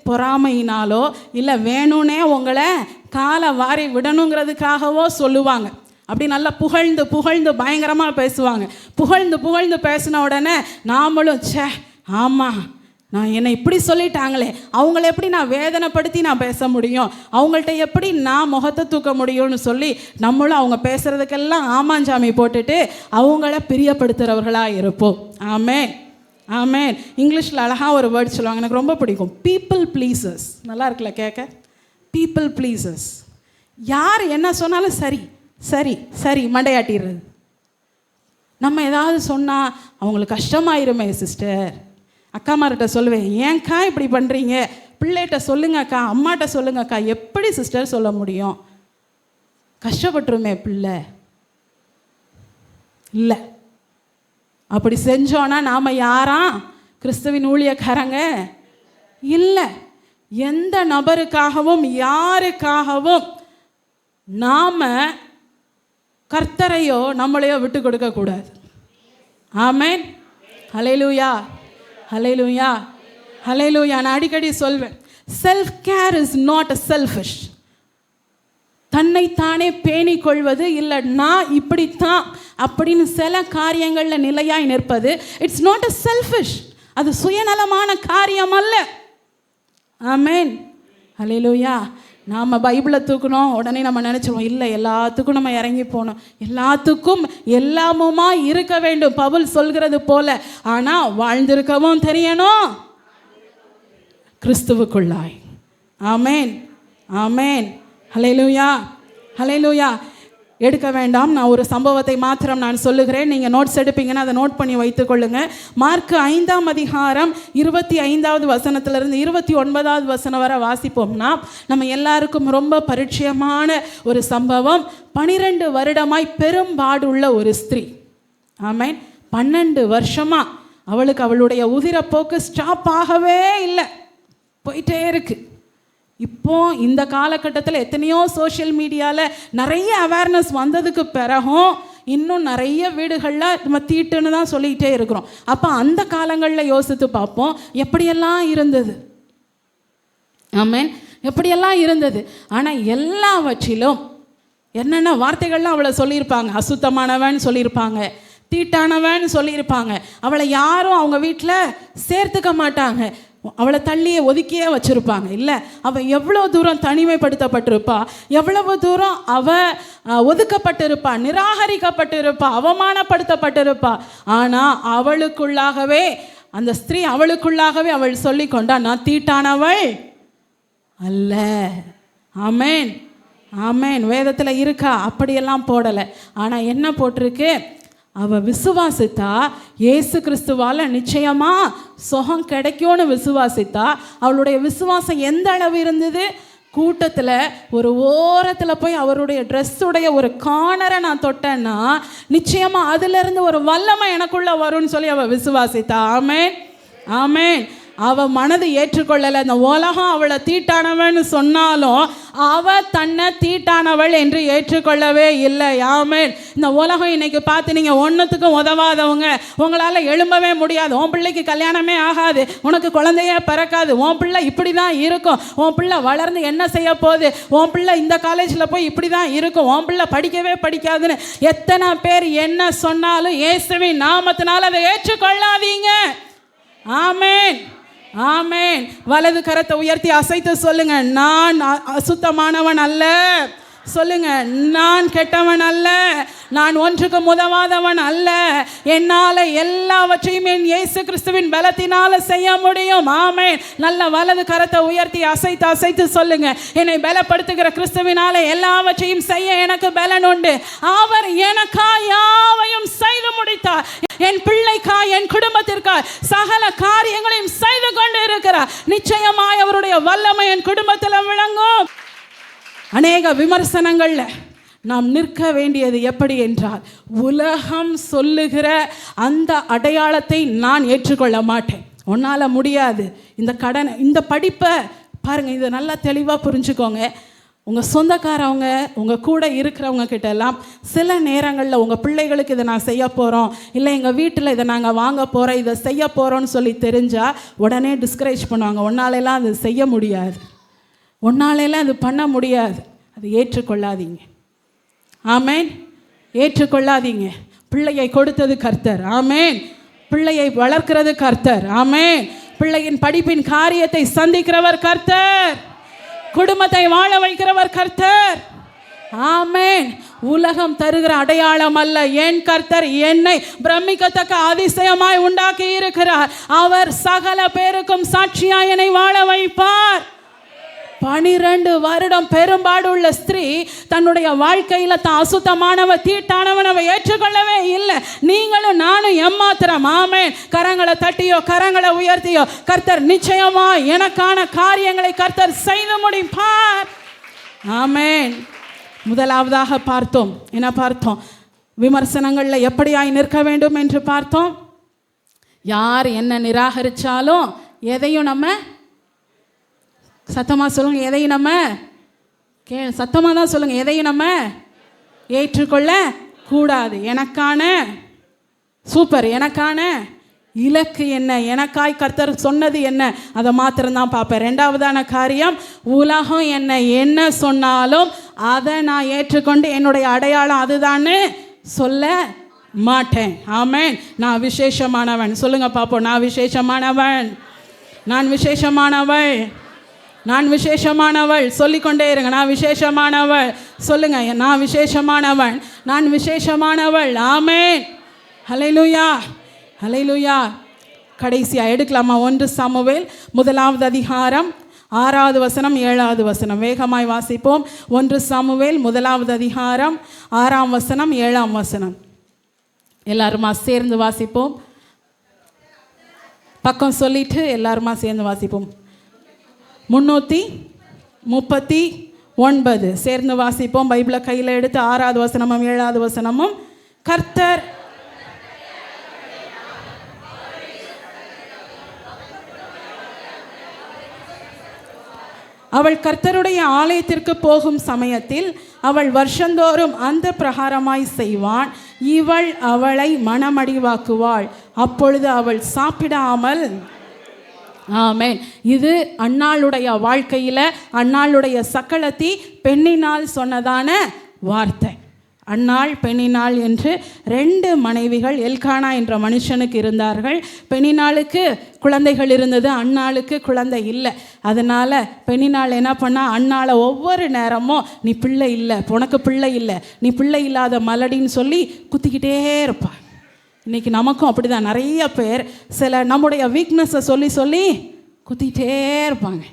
பொறாமையினாலோ இல்லை வேணும்னே உங்களை காலை வாரி விடணுங்கிறதுக்காகவோ சொல்லுவாங்க. அப்படி நல்லா புகழ்ந்து புகழ்ந்து பயங்கரமாக பேசுவாங்க. புகழ்ந்து பேசின உடனே நாமளும் ஆமாம் நான் என்னை இப்படி சொல்லிட்டாங்களே, அவங்கள எப்படி நான் வேதனைப்படுத்தி நான் பேச முடியும், அவங்கள்ட்ட எப்படி நான் முகத்தை தூக்க முடியும்னு சொல்லி நம்மளும் அவங்க பேசுகிறதுக்கெல்லாம் ஆமாஞ்சாமி போட்டுட்டு அவங்கள பிரியப்படுத்துகிறவர்களாக இருப்போம். ஆமேன், ஆமேன். இங்கிலீஷில் அழகாக ஒரு வேர்ட் சொல்லுவாங்க, எனக்கு ரொம்ப பிடிக்கும், பீப்புள் ப்ளீசர்ஸ். நல்லா இருக்குல்ல கேட்க? People pleasers. யார் என்ன சொன்னாலும் சரி சரி சரி மண்டையாட்டிடுறது. நம்ம ஏதாவது சொன்னால் அவங்களுக்கு கஷ்டமாயிருமே சிஸ்டர், அக்காமார்கிட்ட சொல்லுவேன், ஏன்க்கா இப்படி பண்ணுறீங்க, பிள்ளைகிட்ட சொல்லுங்கக்கா, அம்மாட்ட சொல்லுங்கக்கா, எப்படி சிஸ்டர் சொல்ல முடியும், கஷ்டப்பட்டுருமே பிள்ளை. இல்லை, அப்படி செஞ்சோன்னா நாம் யாரா கிறிஸ்துவின் ஊழியக்காரங்க இல்லை. எந்த நபருக்காகவும் யாருக்காகவும் நாம் கர்த்தரையோ நம்மளையோ விட்டு கொடுக்கக்கூடாது. ஆமென். ஹல்லேலூயா, ஹல்லேலூயா, ஹல்லேலூயா. நான் அடிக்கடி சொல்வேன், self care is not a selfish. தன்னைத்தானே பேணிக் கொள்வது இல்லை, நான் இப்படித்தான் அப்படின்னு சில காரியங்களில் நிலையாய் நிற்பது, இட்ஸ் நாட் அ செல்ஃபிஷ். அது சுயநலமான காரியம் அல்ல. ஆமென், ஹல்லேலூயா. நாம் பைபிளை தூக்கணும் உடனே நம்ம நினச்சிருவோம், இல்லை எல்லாத்துக்கும் நம்ம இறங்கி போகணும், எல்லாத்துக்கும் எல்லாமுமா இருக்க வேண்டும் பவுல் சொல்கிறது போல. ஆனால் வாழ்ந்திருக்கவும் தெரியணும் கிறிஸ்துவுக்குள்ளாய். ஆமேன், ஆமேன், ஹல்லேலூயா, ஹல்லேலூயா. எடுக்க வேண்டாம், நான் ஒரு சம்பவத்தை மாத்திரம் நான் சொல்லுகிறேன். நீங்கள் நோட்ஸ் எடுப்பீங்கன்னா அதை நோட் பண்ணி வைத்துக்கொள்ளுங்க. மார்க் 5ஆம் அதிகாரம் 25வது வசனத்திலிருந்து 29வது வசனம் வரை வாசிப்போம்னா நம்ம எல்லாருக்கும் ரொம்ப பரிச்சயமான ஒரு சம்பவம். 12 வருடமாய் பெரும்பாடுள்ள ஒரு ஸ்திரீ. ஆமென். 12 வருஷமாக அவளுக்கு அவளுடைய உதிரப்போக்கு ஸ்டாப் ஆகவே இல்லை, போயிட்டே இருக்கு. இப்போ இந்த காலகட்டத்தில் எத்தனையோ சோஷியல் மீடியாவில் நிறைய அவேர்னஸ் வந்ததுக்கு பிறகும் இன்னும் நிறைய வீடுகளில் நம்ம தீட்டுன்னு தான் சொல்லிகிட்டே இருக்கிறோம். அப்போ அந்த காலங்களில் யோசித்து பார்ப்போம், எப்படியெல்லாம் இருந்தது. ஆமென், எப்படியெல்லாம் இருந்தது. ஆனால் எல்லாவற்றிலும் என்னென்ன வார்த்தைகள்லாம் அவளை சொல்லியிருப்பாங்க. அசுத்தமானவன் சொல்லியிருப்பாங்க, தீட்டானவன் சொல்லியிருப்பாங்க. அவளை யாரும் அவங்க வீட்டில் சேர்த்துக்க மாட்டாங்க, அவளை தள்ளியே ஒதுக்கியே வச்சுருப்பாங்க. இல்லை, அவள் எவ்வளோ தூரம் தனிமைப்படுத்தப்பட்டிருப்பா, எவ்வளவு தூரம் அவள் ஒதுக்கப்பட்டிருப்பா, நிராகரிக்கப்பட்டிருப்பா, அவமானப்படுத்தப்பட்டிருப்பா. ஆனால் அவளுக்குள்ளாகவே அந்த ஸ்திரீ அவளுக்குள்ளாகவே அவள் சொல்லி கொண்டா, நான் தீட்டானவள் அல்ல. ஆமேன், ஆமேன். வேதத்தில் இருக்கா? அப்படியெல்லாம் போடலை. ஆனால் என்ன போட்டிருக்கு? அவ விசுவாசித்தா இயேசு கிறிஸ்துவால் நிச்சயமா சுகம் கிடைக்கும்னு விசுவாசித்தா. அவளுடைய விசுவாசம் எந்த அளவு இருந்தது? கூட்டத்தில் ஒரு ஓரத்தில் போய் அவருடைய ட்ரெஸ்ஸுடைய ஒரு கார்னரை நான் தொட்டேன்னா நிச்சயமாக அதிலிருந்து ஒரு வல்லமை எனக்குள்ளே வரும்னு சொல்லி அவள் விசுவாசித்தா. ஆமேன், ஆமேன். அவள் மனது ஏற்றுக்கொள்ளலை. இந்த உலகம் அவளை தீட்டானவன்னு சொன்னாலும் அவள் தன்னை தீட்டானவள் என்று ஏற்றுக்கொள்ளவே இல்லை. ஆமேன். இந்த உலகம் இன்னைக்கு பார்த்து நீங்கள் ஒன்றுத்துக்கும் உதவாதவங்க, உங்களால் எழும்பவே முடியாது, உன் பிள்ளைக்கு கல்யாணமே ஆகாது, உனக்கு குழந்தையே பிறக்காது, உன் பிள்ளை இப்படி தான் இருக்கும், உன் பிள்ளை வளர்ந்து என்ன செய்ய போகுது, உன் பிள்ளை இந்த காலேஜில் போய் இப்படி தான் இருக்கும், உன் பிள்ளை படிக்கவே படிக்காதுன்னு எத்தனை பேர் என்ன சொன்னாலும் இயேசுவின் நாமத்தினால் அதை ஏற்றுக்கொள்ளாதீங்க. ஆமேன், ஆமேன். வலது கரத்தை உயர்த்தி அசைத்து சொல்லுங்க, நான் அசுத்தமானவன் அல்ல. சொல்லுங்க, நான் கெட்டவன் அல்ல, நான் ஒன்றுக்கு உதவாதவன் அல்ல. என்னால் எல்லாவற்றையும் என் இயேசு கிறிஸ்துவின் பலத்தினால செய்ய முடியும். ஆமேன். நல்ல வலது கரத்தை உயர்த்தி அசைத்து அசைத்து சொல்லுங்க, என்னை பலப்படுத்துகிற கிறிஸ்துவினால எல்லாவற்றையும் செய்ய எனக்கு பலன் உண்டு. அவர் எனக்காய் யாவையும் செய்து முடித்தார். என் பிள்ளைக்காய், என் குடும்பத்திற்காய் சகல காரியங்களையும் செய்து கொண்டு இருக்கிறார். நிச்சயமாய் அவருடைய வல்லமை என் குடும்பத்தில் விளங்கும். அநேக விமர்சனங்கள்ல நாம் நிற்க வேண்டியது எப்படி என்றால், உலகம் சொல்லுகிற அந்த அடையாளத்தை நான் ஏற்றுக்கொள்ள மாட்டேன். உன்னால் முடியாது, இந்த கடனை, இந்த படிப்பை பாருங்கள், இதை நல்லா தெளிவாக புரிஞ்சுக்கோங்க. உங்கள் சொந்தக்காரவங்க, உங்கள் கூட இருக்கிறவங்க கிட்ட எல்லாம் சில நேரங்களில் உங்கள் பிள்ளைகளுக்கு இதை நான் செய்ய போகிறோம், இல்லை எங்கள் வீட்டில் இதை நாங்கள் வாங்க போகிறோம், இதை செய்ய போகிறோன்னு சொல்லி தெரிஞ்சால் உடனே டிஸ்கரேஜ் பண்ணுவாங்க. உன்னாலெல்லாம் அது செய்ய முடியாது, உன்னாலெல்லாம் அது பண்ண முடியாது. அதை ஏற்றுக்கொள்ளாதீங்க. ஆமேன், ஏற்றுக்கொள்ளாதீங்க. பிள்ளையை கொடுத்தது கர்த்தர். ஆமேன். பிள்ளையை வளர்க்கிறது கர்த்தர். ஆமேன். பிள்ளையின் படிப்பின் காரியத்தை சந்திக்கிறவர் கர்த்தர். குடும்பத்தை வாழ வைக்கிறவர் கர்த்தர். ஆமேன். உலகம் தருகிற அடையாளம் அல்ல. என் கர்த்தர் என்னை பிரமிக்கத்தக்க அதிசயமாய் உண்டாக்கி இருக்கிறார். அவர் சகல பேருக்கும் சாட்சியாய் என்னை வாழ வைப்பார். 12 வருடம் பெரும்பாடுள்ள ஸ்திரீ தன்னுடைய வாழ்க்கையில் தான் அசுத்தமானவ, தீட்டானவனவை ஏற்றுக்கொள்ளவே இல்லை. நீங்களும் நானும் எம்மாத்திரம். ஆமேன். கரங்களை தட்டியோ கரங்களை உயர்த்தியோ கர்த்தர் நிச்சயமா எனக்கான காரியங்களை கர்த்தர் செய்து முடிப்பார். ஆமேன். முதலாவதாக பார்த்தோம், என்ன பார்த்தோம்? விமர்சனங்களில் எப்படியாய் நிற்க வேண்டும் என்று பார்த்தோம். யார் என்ன நிராகரித்தாலும் எதையும் நம்ம, சத்தமாக சொல்லுங்கள், எதையும் நம்ம சத்தமாக தான் சொல்லுங்கள், எதையும் நம்ம ஏற்றுக்கொள்ள கூடாது. எனக்கான சூப்பர், எனக்கான இலக்கு என்ன, எனக்காய் கர்த்தர் சொன்னது என்ன, அதை மாத்திரம்தான் பார்ப்பேன். ரெண்டாவதான காரியம், உலகம் என்ன சொன்னாலும் அதை நான் ஏற்றுக்கொண்டு என்னுடைய அடையாளம் அதுதான்னு சொல்ல மாட்டேன். ஆமேன். நான் விசேஷமானவன். சொல்லுங்க பார்ப்போம், நான் விசேஷமானவன், நான் விசேஷமானவள், நான் விசேஷமானவள். சொல்லிக்கொண்டே இருங்க, நான் விசேஷமானவள். சொல்லுங்க, நான் விசேஷமானவன், நான் விசேஷமானவள். ஆமேன். ஹல்லேலூயா, ஹல்லேலூயா. கடைசியாக எடுக்கலாமா? 1 சாமுவேல் 1 அதிகாரம் 6வது வசனம் 7வது வசனம். வேகமாய் வாசிப்போம். 1 சாமுவேல் 1 அதிகாரம் 6ஆம் வசனம் 7ஆம் வசனம். எல்லாருமா சேர்ந்து வாசிப்போம். பக்கம் சொல்லிட்டு எல்லாருமா சேர்ந்து வாசிப்போம். 339 சேர்ந்து வாசிப்போம். பைபிளை கையில் எடுத்து 6வது வசனமும் 7வது வசனமும். கர்த்தர் அவள் கர்த்தருடைய ஆலயத்திற்கு போகும் சமயத்தில் அவள் வருஷந்தோறும் அந்த பிரகாரமாய் செய்வான். இவள் அவளை மனமடிவாக்குவாள். அப்பொழுது அவள் சாப்பிடாமல். ஆமேன். இது அன்னாளுடைய வாழ்க்கையில் அன்னாளுடைய சக்களத்தி பெண்ணினால் சொன்னதான வார்த்தை. அன்னாள் பெண்ணினாள் என்று 2 மனைவிகள் எல்கானா என்ற மனுஷனுக்கு இருந்தார்கள். பெண்ணினாளுக்கு குழந்தைகள் இருந்தது, அன்னாளுக்கு குழந்தை இல்லை. அதனால் பெண்ணினாள் என்ன பண்ணால், அன்னாளை ஒவ்வொரு நேரமும் நீ பிள்ளை இல்லை, உனக்கு பிள்ளை இல்லை, நீ பிள்ளை இல்லாத மலடின்னு சொல்லி குத்திக்கிட்டே இருப்பாள். இன்றைக்கி நமக்கும் அப்படி தான். நிறைய பேர் சில நம்முடைய வீக்னஸை சொல்லி சொல்லி குத்திக்கிட்டே இருப்பாங்க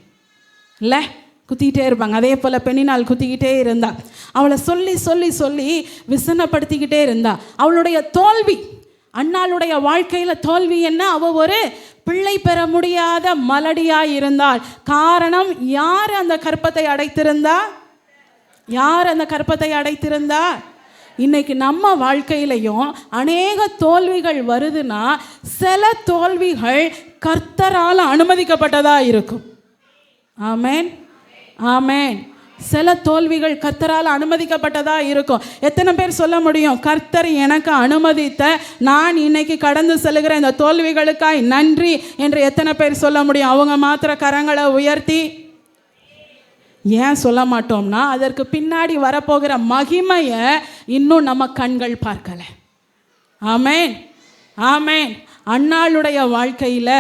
இல்லை. குத்திக்கிட்டே இருப்பாங்க. அதே போல் பெண்ணினால் குத்திக்கிட்டே இருந்தா, அவளை சொல்லி சொல்லி சொல்லி விசனப்படுத்திக்கிட்டே இருந்தா. அவளுடைய தோல்வி, அன்னாளுடைய வாழ்க்கையில் தோல்வி என்ன? அவள் ஒரு பிள்ளை பெற முடியாத மலடியாய் இருந்தாள். காரணம், யார் அந்த கற்பத்தை அடைத்திருந்தா? யார் அந்த கற்பத்தை அடைத்திருந்தா? இன்னைக்கு நம்ம வாழ்க்கையிலையும் அநேக தோல்விகள் வருதுன்னா, சில தோல்விகள் கர்த்தரால் அனுமதிக்கப்பட்டதா இருக்கும். ஆமேன், ஆமேன். சில தோல்விகள் கர்த்தரால் அனுமதிக்கப்பட்டதா இருக்கும். எத்தனை பேர் சொல்ல முடியும், கர்த்தர் எனக்கு அனுமதித்த, நான் இன்னைக்கு கடந்து செல்கிற இந்த தோல்விகளுக்காய் நன்றி என்று எத்தனை பேர் சொல்ல முடியும்? அவங்க மாத்திர கரங்களை உயர்த்தி. ஏன் சொல்ல மாட்டோம்னா, அதற்கு பின்னாடி வரப்போகிற மகிமையை இன்னும் நம்ம கண்கள் பார்க்கல. ஆமேன், ஆமேன். அன்னாளுடைய வாழ்க்கையில்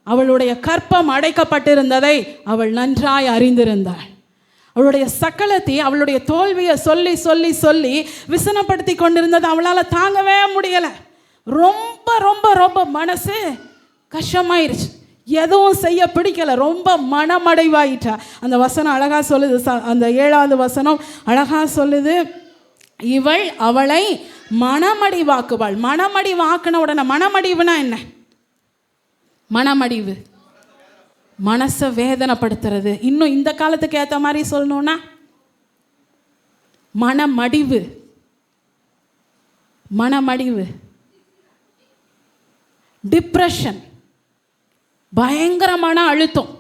அவளுடைய கற்பம் அடைக்கப்பட்டிருந்ததை அவள் நன்றாய் அறிந்திருந்தாள். அவளுடைய சக்கலத்தை, அவளுடைய தோல்வியை சொல்லி சொல்லி சொல்லி விசனப்படுத்தி கொண்டிருந்தது அவளால் தாங்கவே முடியலை. ரொம்ப ரொம்ப ரொம்ப மனசு கஷ்டமாயிருச்சு. எதுவும் செய்ய பிடிக்கலை. ரொம்ப மனமடைவாயிட்டா. அந்த வசனம் அழகா சொல்லுது. அந்த 7வது வசனம் அழகா சொல்லுது, இவள் அவளை மனமடிவாக்குவாள். மனமடிவாக்குன உடனே, மனமடிவுனா என்ன? மனமடிவு, மனசை வேதனைப்படுத்துறது. இன்னும் இந்த காலத்துக்கு ஏற்ற மாதிரி சொல்லணும்னா மனமடிவு. மனமடிவு, டிப்ரெஷன், பயங்கரமான அழுத்தம்.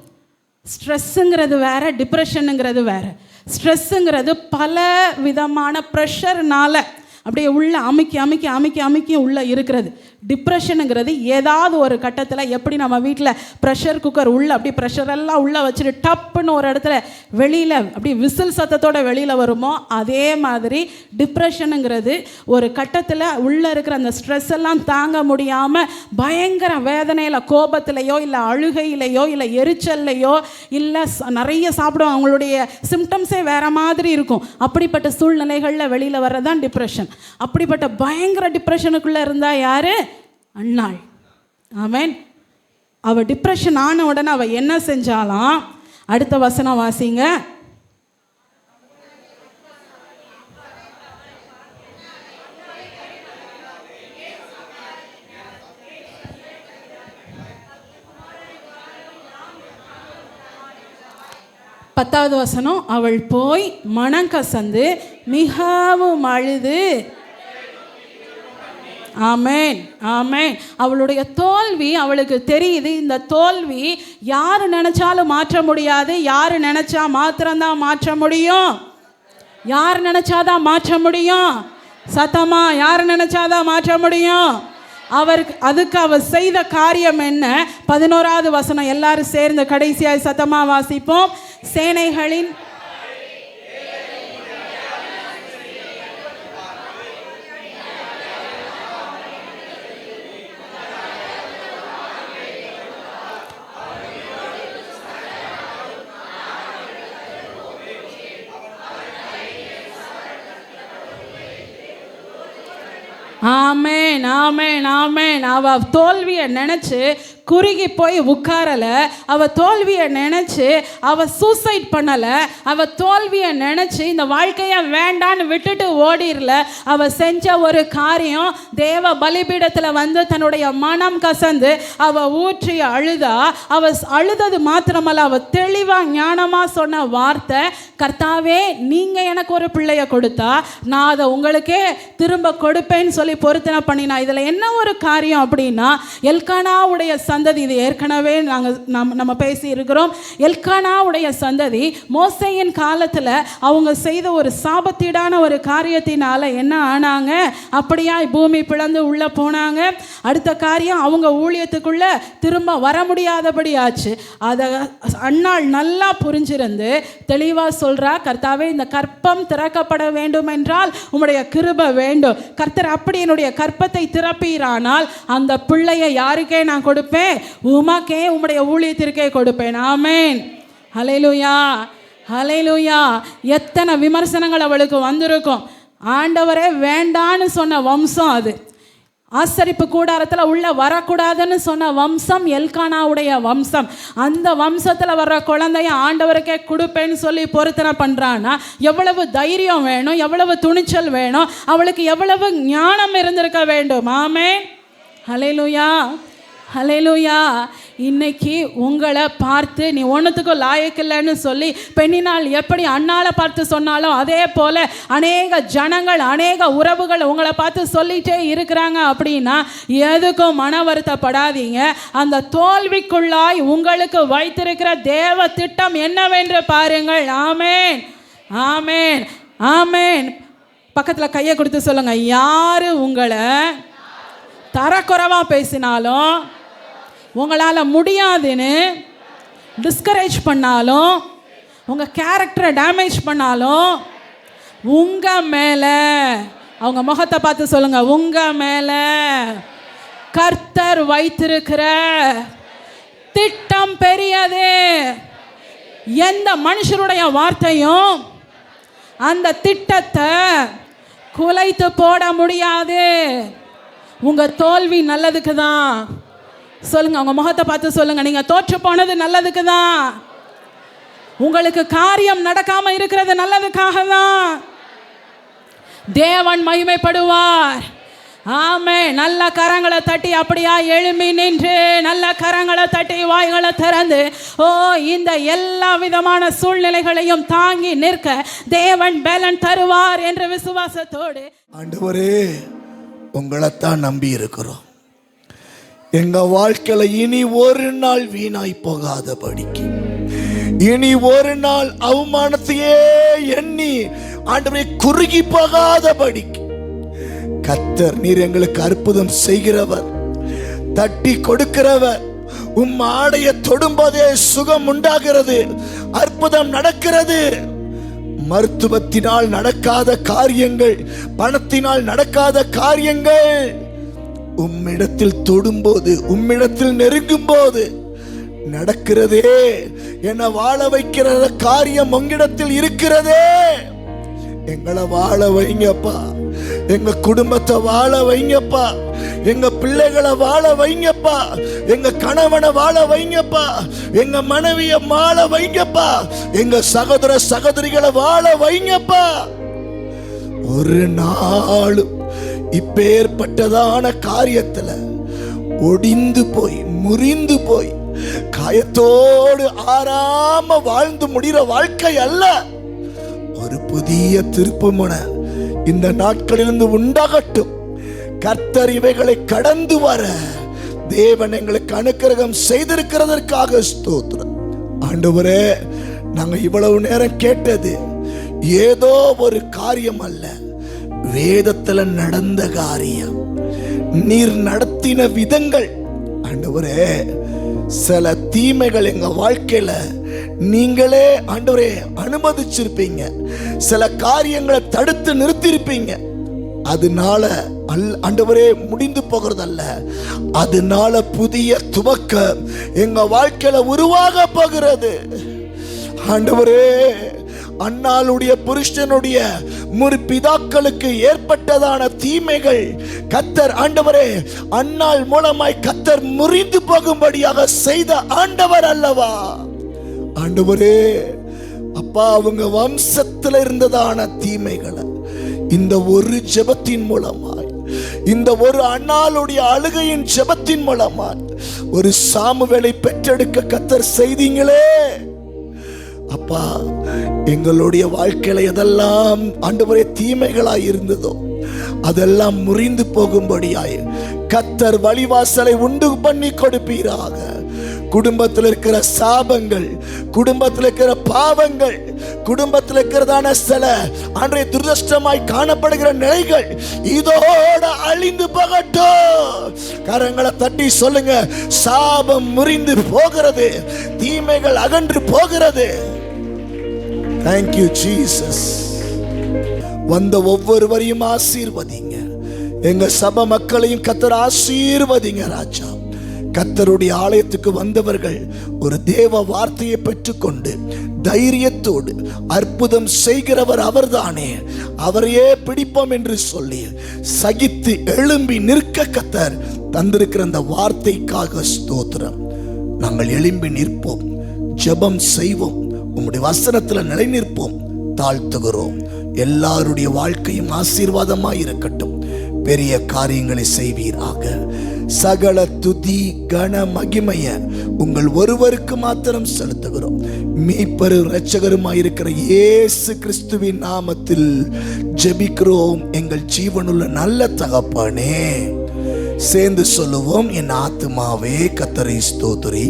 ஸ்ட்ரெஸ்ஸுங்கிறது வேற, டிப்ரெஷனுங்கிறது வேற. ஸ்ட்ரெஸ்ஸுங்கிறது பல விதமான ப்ரெஷர்னால அப்படியே உள்ள அமுக்கி அமுக்கி அமுக்கி அமுக்கி உள்ளே இருக்கிறது. டிப்ரெஷனுங்கிறது ஏதாவது ஒரு கட்டத்தில், எப்படி நம்ம வீட்டில் ப்ரெஷர் குக்கர் உள்ளே அப்படி ப்ரெஷரெல்லாம் உள்ளே வச்சுட்டு டப்புன்னு ஒரு இடத்துல வெளியில் அப்படி விசில் சத்தத்தோட வெளியில் வருமோ, அதே மாதிரி டிப்ரெஷனுங்கிறது ஒரு கட்டத்தில் உள்ளே இருக்கிற அந்த ஸ்ட்ரெஸ் எல்லாம் தாங்க முடியாமல் பயங்கர வேதனையில், கோபத்திலையோ இல்லை அழுகையிலையோ இல்லை எரிச்சல்லையோ இல்லை நிறைய சாப்பிடுவோம், அவங்களுடைய சிம்டம்ஸே வேறு மாதிரி இருக்கும். அப்படிப்பட்ட சூழ்நிலைகளில் வெளியில் வர்றதான் டிப்ரெஷன். அப்படிப்பட்ட பயங்கர டிப்ரெஷனுக்குள்ளே இருந்தால் யார்? அன்னாள். ஆமென். அவள் டிப்ரெஷன் ஆன உடனே அவள் என்ன செஞ்சாலாம்? அடுத்த வசனம் வாசிங்க. பத்தாவது வசனம், அவள் போய் மனங்கசந்து மிகவும் அழுது. ஆமேன், ஆமேன். அவளுடைய தோல்வி அவளுக்கு தெரியுது. இந்த தோல்வி யார் நினைச்சாலும் மாற்ற முடியாது. யார் நினைச்சா மாத்திரம்தான் மாற்ற முடியும். யார் நினைச்சாதான் மாற்ற முடியும்? சத்தமா, யார் நினைச்சாதான் மாற்ற முடியும்? அதுக்கு அவர் செய்த காரியம் என்ன? 11வது வசனம் எல்லாரும் சேர்ந்து கடைசியாய் சத்தமா வாசிப்போம். சேனைகளின் ஆமேன், ஆமேன், ஆமேன். அவ தோல்வியை நினைச்சு குறுகி போய் உட்காரல. அவ தோல்வியை நினைச்சு அவ சூசைட் பண்ணல. அவ தோல்வியை நினைச்சு இந்த வாழ்க்கைய வேண்டான்னு விட்டுட்டு ஓடிரல. அவ செஞ்ச ஒரு காரியம், தேவ பலிபீடத்துல வந்து தன்னுடைய மனம் கசந்து அவ ஊற்றி அழுதா. அவ அழுதது மாத்திரமல்ல, அவ தெளிவா ஞானமா சொன்ன வார்த்தை, கர்த்தாவே நீங்க எனக்கு ஒரு பிள்ளைய கொடுத்தா நான் அதை உங்களுக்கே திரும்ப கொடுப்பேன்னு சொல்லி பொருத்தனை பண்ணினா. இதுல என்ன ஒரு காரியம் அப்படின்னா, எல்கானாவுடைய சந்ததி, இது ஏற்கனவே நம்ம பேசி இருக்கிறோம். எல்கானாவுடைய சந்ததி மோசேயின் காலத்துல அவங்க செய்த ஒரு சாபத்தீடான ஒரு காரியத்தினால என்ன ஆனாங்க? அப்படியா பூமி பிளந்து உள்ள போனாங்க. அடுத்த காரியம், அவங்க ஊழியத்துக்குள்ள திரும்ப வர முடியாதபடி ஆச்சு. அதை அன்னாள் நல்லா புரிஞ்சிருந்து தெளிவா சொல்றா, கர்த்தாவே இந்த கற்பம் திறக்கப்பட வேண்டும் என்றால் உம்முடைய கிருபை வேண்டும். கர்த்தர் அப்படி என்னுடைய கற்பத்தை திறப்பீரானால் அந்த பிள்ளையை யாருக்கே நான் கொடுப்பேன்? உமக்கே, உம்முடைய ஊழியத்திற்கே கொடுப்பேன். ஆமென், ஹல்லேலூயா, ஹல்லேலூயா. எத்தனை விமர்சனங்கள் அவளுக்கு வந்திருக்கும். ஆண்டவரே வேண்டான்னு சொன்ன வம்சம் அது. ஆசரிப்பு கூடாரத்தில் உள்ள வரக்கூடாதுன்னு சொன்ன வம்சம் எல்கானாவுடைய வம்சம். அந்த வம்சத்தில் வர்ற குழந்தைய ஆண்டவருக்கே கொடுப்பேன்னு சொல்லி பொருத்தனை பண்ணுறான்னா எவ்வளவு தைரியம் வேணும், எவ்வளவு துணிச்சல் வேணும், அவளுக்கு எவ்வளவு ஞானம் இருந்திருக்க வேண்டும். ஆமென், ஹல்லேலூயா, ஹல்லேலூயா. இன்னைக்கு உங்களை பார்த்து நீ ஒன்றுத்துக்கும் லாயக்கில்லைன்னு சொல்லி பெண்ணினால் எப்படி அண்ணாளை பார்த்து சொன்னாலும் அதே போல் அநேக ஜனங்கள், அநேக உறவுகள் உங்களை பார்த்து சொல்லிகிட்டே இருக்கிறாங்க அப்படின்னா எதுக்கும் மன வருத்தப்படாதீங்க. அந்த தோல்விக்குள்ளாய் உங்களுக்கு வைத்திருக்கிற தேவ திட்டம் என்னவென்று பாருங்கள். ஆமேன், ஆமேன், ஆமேன். பக்கத்தில் கையை கொடுத்து சொல்லுங்க, யாரு உங்களை தரக்குறைவாக பேசினாலும், உங்களால் முடியாதுன்னு டிஸ்கரேஜ் பண்ணாலும், உங்கள் கேரக்டரை டேமேஜ் பண்ணாலும், உங்கள் மேலே, அவங்க முகத்தை பார்த்து சொல்லுங்கள், உங்கள் மேலே கர்த்தர் வைத்திருக்கிற திட்டம் பெரியது. எந்த மனுஷருடைய வார்த்தையும் அந்த திட்டத்தை குலைத்து போட முடியாது. உங்கள் தோல்வி நல்லதுக்கு தான். சொல்லுங்க, உங்க முகத்தை பார்த்து சொல்லுங்க, நீங்க தோற்று போனது நல்லதுக்கு தான். உங்களுக்கு காரியம் நடக்காம இருக்கிறது நல்லதுக்காக தான். தேவன் மகிமைப்படுவார். ஆமே. நல்ல கரங்களை தட்டி அப்படியா எழும்பி நின்று, நல்ல கரங்களை தட்டி வாய்களை திறந்து, ஓ இந்த எல்லா விதமான சூழ்நிலைகளையும் தாங்கி நிற்க தேவன் பலன் தருவார் என்ற விசுவாசத்தோடு, ஆண்டவரே உங்களைத்தான் நம்பி இருக்கிறோம். எங்க வாழ்க்கையில இனி ஒரு நாள் வீணாய் போகாதபடிக்கு, இனி ஒரு நாள் அவமானத்தையே எண்ணி ஆண்டவரே குறுகி போகாதபடிக்கு, கர்த்தர் நீர் எங்களுக்கு அற்புதம் செய்கிறவர், தட்டி கொடுக்கிறவர். ஆடைய தொடும்போதே சுகம் உண்டாகிறது, அற்புதம் நடக்கிறது. மருத்துவத்தினால் நடக்காத காரியங்கள், பணத்தினால் நடக்காத காரியங்கள் உம்மிடத்தில் தொடும்போது, உம்மிடத்தில் நெருங்கும் போது நடக்கிறதே. என்னை வாழ வைக்கிற காரியம் உங்கிடத்தில் இருக்கிறதே. எங்களை வாழ வைங்கப்பா, எங்க குடும்பத்தை வாழ வைங்கப்பா, எங்க பிள்ளைகளை வாழ வைங்கப்பா, எங்க கணவனை வாழ வைங்கப்பா, எங்க மனைவியை வாழ வைங்கப்பா, எங்க சகோதர சகோதரிகளை வாழ வைங்கப்பா. ஒரு நாளும் இப்பேற்பட்டதான காரியத்துல ஒடிந்து போய் முறிந்து போய் காயத்தோடு ஆறாம வாழ்ந்து முடிகிற வாழ்க்கை அல்ல. ஒரு புதிய திருப்புமுனை இந்த நாட்களிலிருந்து உண்டாகட்டும். கர்த்தர் இவைகளை கடந்து வர தேவன் எங்களுக்கு அனுக்கிரகம் செய்திருக்கிறதற்காக ஸ்தோத்திரம். ஆண்டவரே, நாங்க இவ்வளவு நேரம் கேட்டது ஏதோ ஒரு காரியம் அல்ல, வேதத்துல நடந்த காரியம், நீர் நடத்தின விதங்கள். ஆண்டவரே, சில தீமைகள் எங்க வாழ்க்கையில நீங்களே ஆண்டவரே அனுமதிச்சிருப்பீங்க, சில காரியங்களை தடுத்து நிறுத்திருப்பீங்க. அதனால ஆண்டவரே முடிந்து போகிறதல்ல, அதனால புதிய துவக்கம் எங்க வாழ்க்கையில உருவாக போகிறது. ஆண்டவரே, அன்னாளுடைய புருஷனுடைய முற்பிதாக்களுக்கு ஏற்பட்டதான தீமைகள் கர்த்தர் ஆண்டவரே அன்னாள் மூலமாய் கர்த்தர் முறிந்து போகும்படியாக செய்த ஆண்டவர் அல்லவா? ஆண்டவரே அப்பா, அவங்க வம்சத்தில் இருந்ததான தீமைகளை இந்த ஒரு ஜெபத்தின் மூலமாய், இந்த ஒரு அன்னாளுடைய அழுகையின் ஜெபத்தின் மூலமாய் ஒரு சாமுவேலை பெற்றெடுக்க கர்த்தர் செய்தீங்களே அப்பா. எங்களுடைய வாழ்க்கையில எதெல்லாம் ஆண்டவரே தீமைகளாய் இருந்ததோ அதெல்லாம் முறிந்து போகும்படியாய் கர்த்தர் வழிவாசலை உண்டு பண்ணி கொடுப்பீராக. குடும்பத்தில் இருக்கிற சாபங்கள், குடும்பத்தில் இருக்கிற பாவங்கள், குடும்பத்தில் இருக்கிறதான சில அன்றைய துரதிர்ஷ்டமாய் காணப்படுகிற நிலைகள் இதோட அழிந்து போகட்டும். கரங்களை தட்டி சொல்லுங்க, சாபம் முறிந்து போகிறது, தீமைகள் அகன்று போகிறது. Thank you Jesus. வந்த ஒவ்வொருவரையும் ஆசீர்வதிங்க. எங்க சபை மக்களையும் கர்த்தர் ஆசீர்வதிங்க ராஜா. கர்த்தருடைய ஆலயத்துக்கு வந்தவர்கள் ஒரு தேவ வார்த்தையை பெற்றுக்கொண்டு தைரியத்தோடு அற்புதம் செய்கிறவர் அவர்தானே, அவரையே பிடிப்போம் என்று சொல்லி சகித்து எழும்பி நிற்க கர்த்தர் தந்திருக்கிற அந்த வார்த்தைக்காக ஸ்தோத்திரம். நாங்கள் எழும்பி நிற்போம், ஜெபம் செய்வோம், உம்முடைய வசனத்தில் நிலை நிற்போம், தாழ்த்துகிறோம். எல்லாருடைய வாழ்க்கையும் ஆசீர்வாதமாய் இருக்கட்டும். பெரிய காரியங்களை செய்வீராக. சகல துதி கன மகிமைய உங்கள் ஒருவருக்கு மாத்திரம் செலுத்துகிறோம். மீட்பரு இரட்சகருமாயிருக்கிற இயேசு கிறிஸ்துவின் நாமத்தில் ஜெபிக்கிறோம் எங்கள் ஜீவனுள்ள நல்ல தகப்பனே. சேர்ந்து சொல்லுவோம், என் ஆத்துமாவே கர்த்தரை ஸ்தோத்திரி,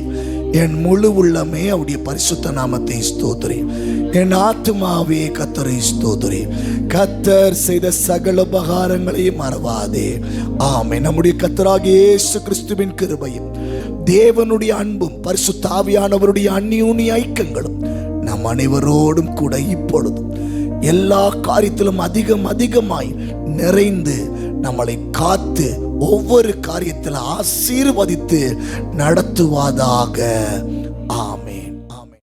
என் முழு உள்ளமே அவருடைய பரிசுத்த நாமத்தை ஸ்தோத்திரி. என் ஆத்துமாவே கர்த்தரை ஸ்தோத்திரி, கர்த்தர் செய்த சகல உபகாரங்களையும் மறவாதே. ஆமென். நம்முடைய கர்த்தராகிய இயேசு கிறிஸ்துவின் கிருபையும் தேவனுடைய அன்பும் பரிசுத்த ஆவியானவருடைய அந்நியோன்ய ஐக்கியங்களும் நம் அனைவரோடும் கூட இப்பொழுதும் எல்லா காரியத்திலும் அதிகமாய் நிறைந்து நம்மளை காத்து ஒவ்வொரு காரியத்தில் ஆசீர்வதித்து நடத்துவதாக.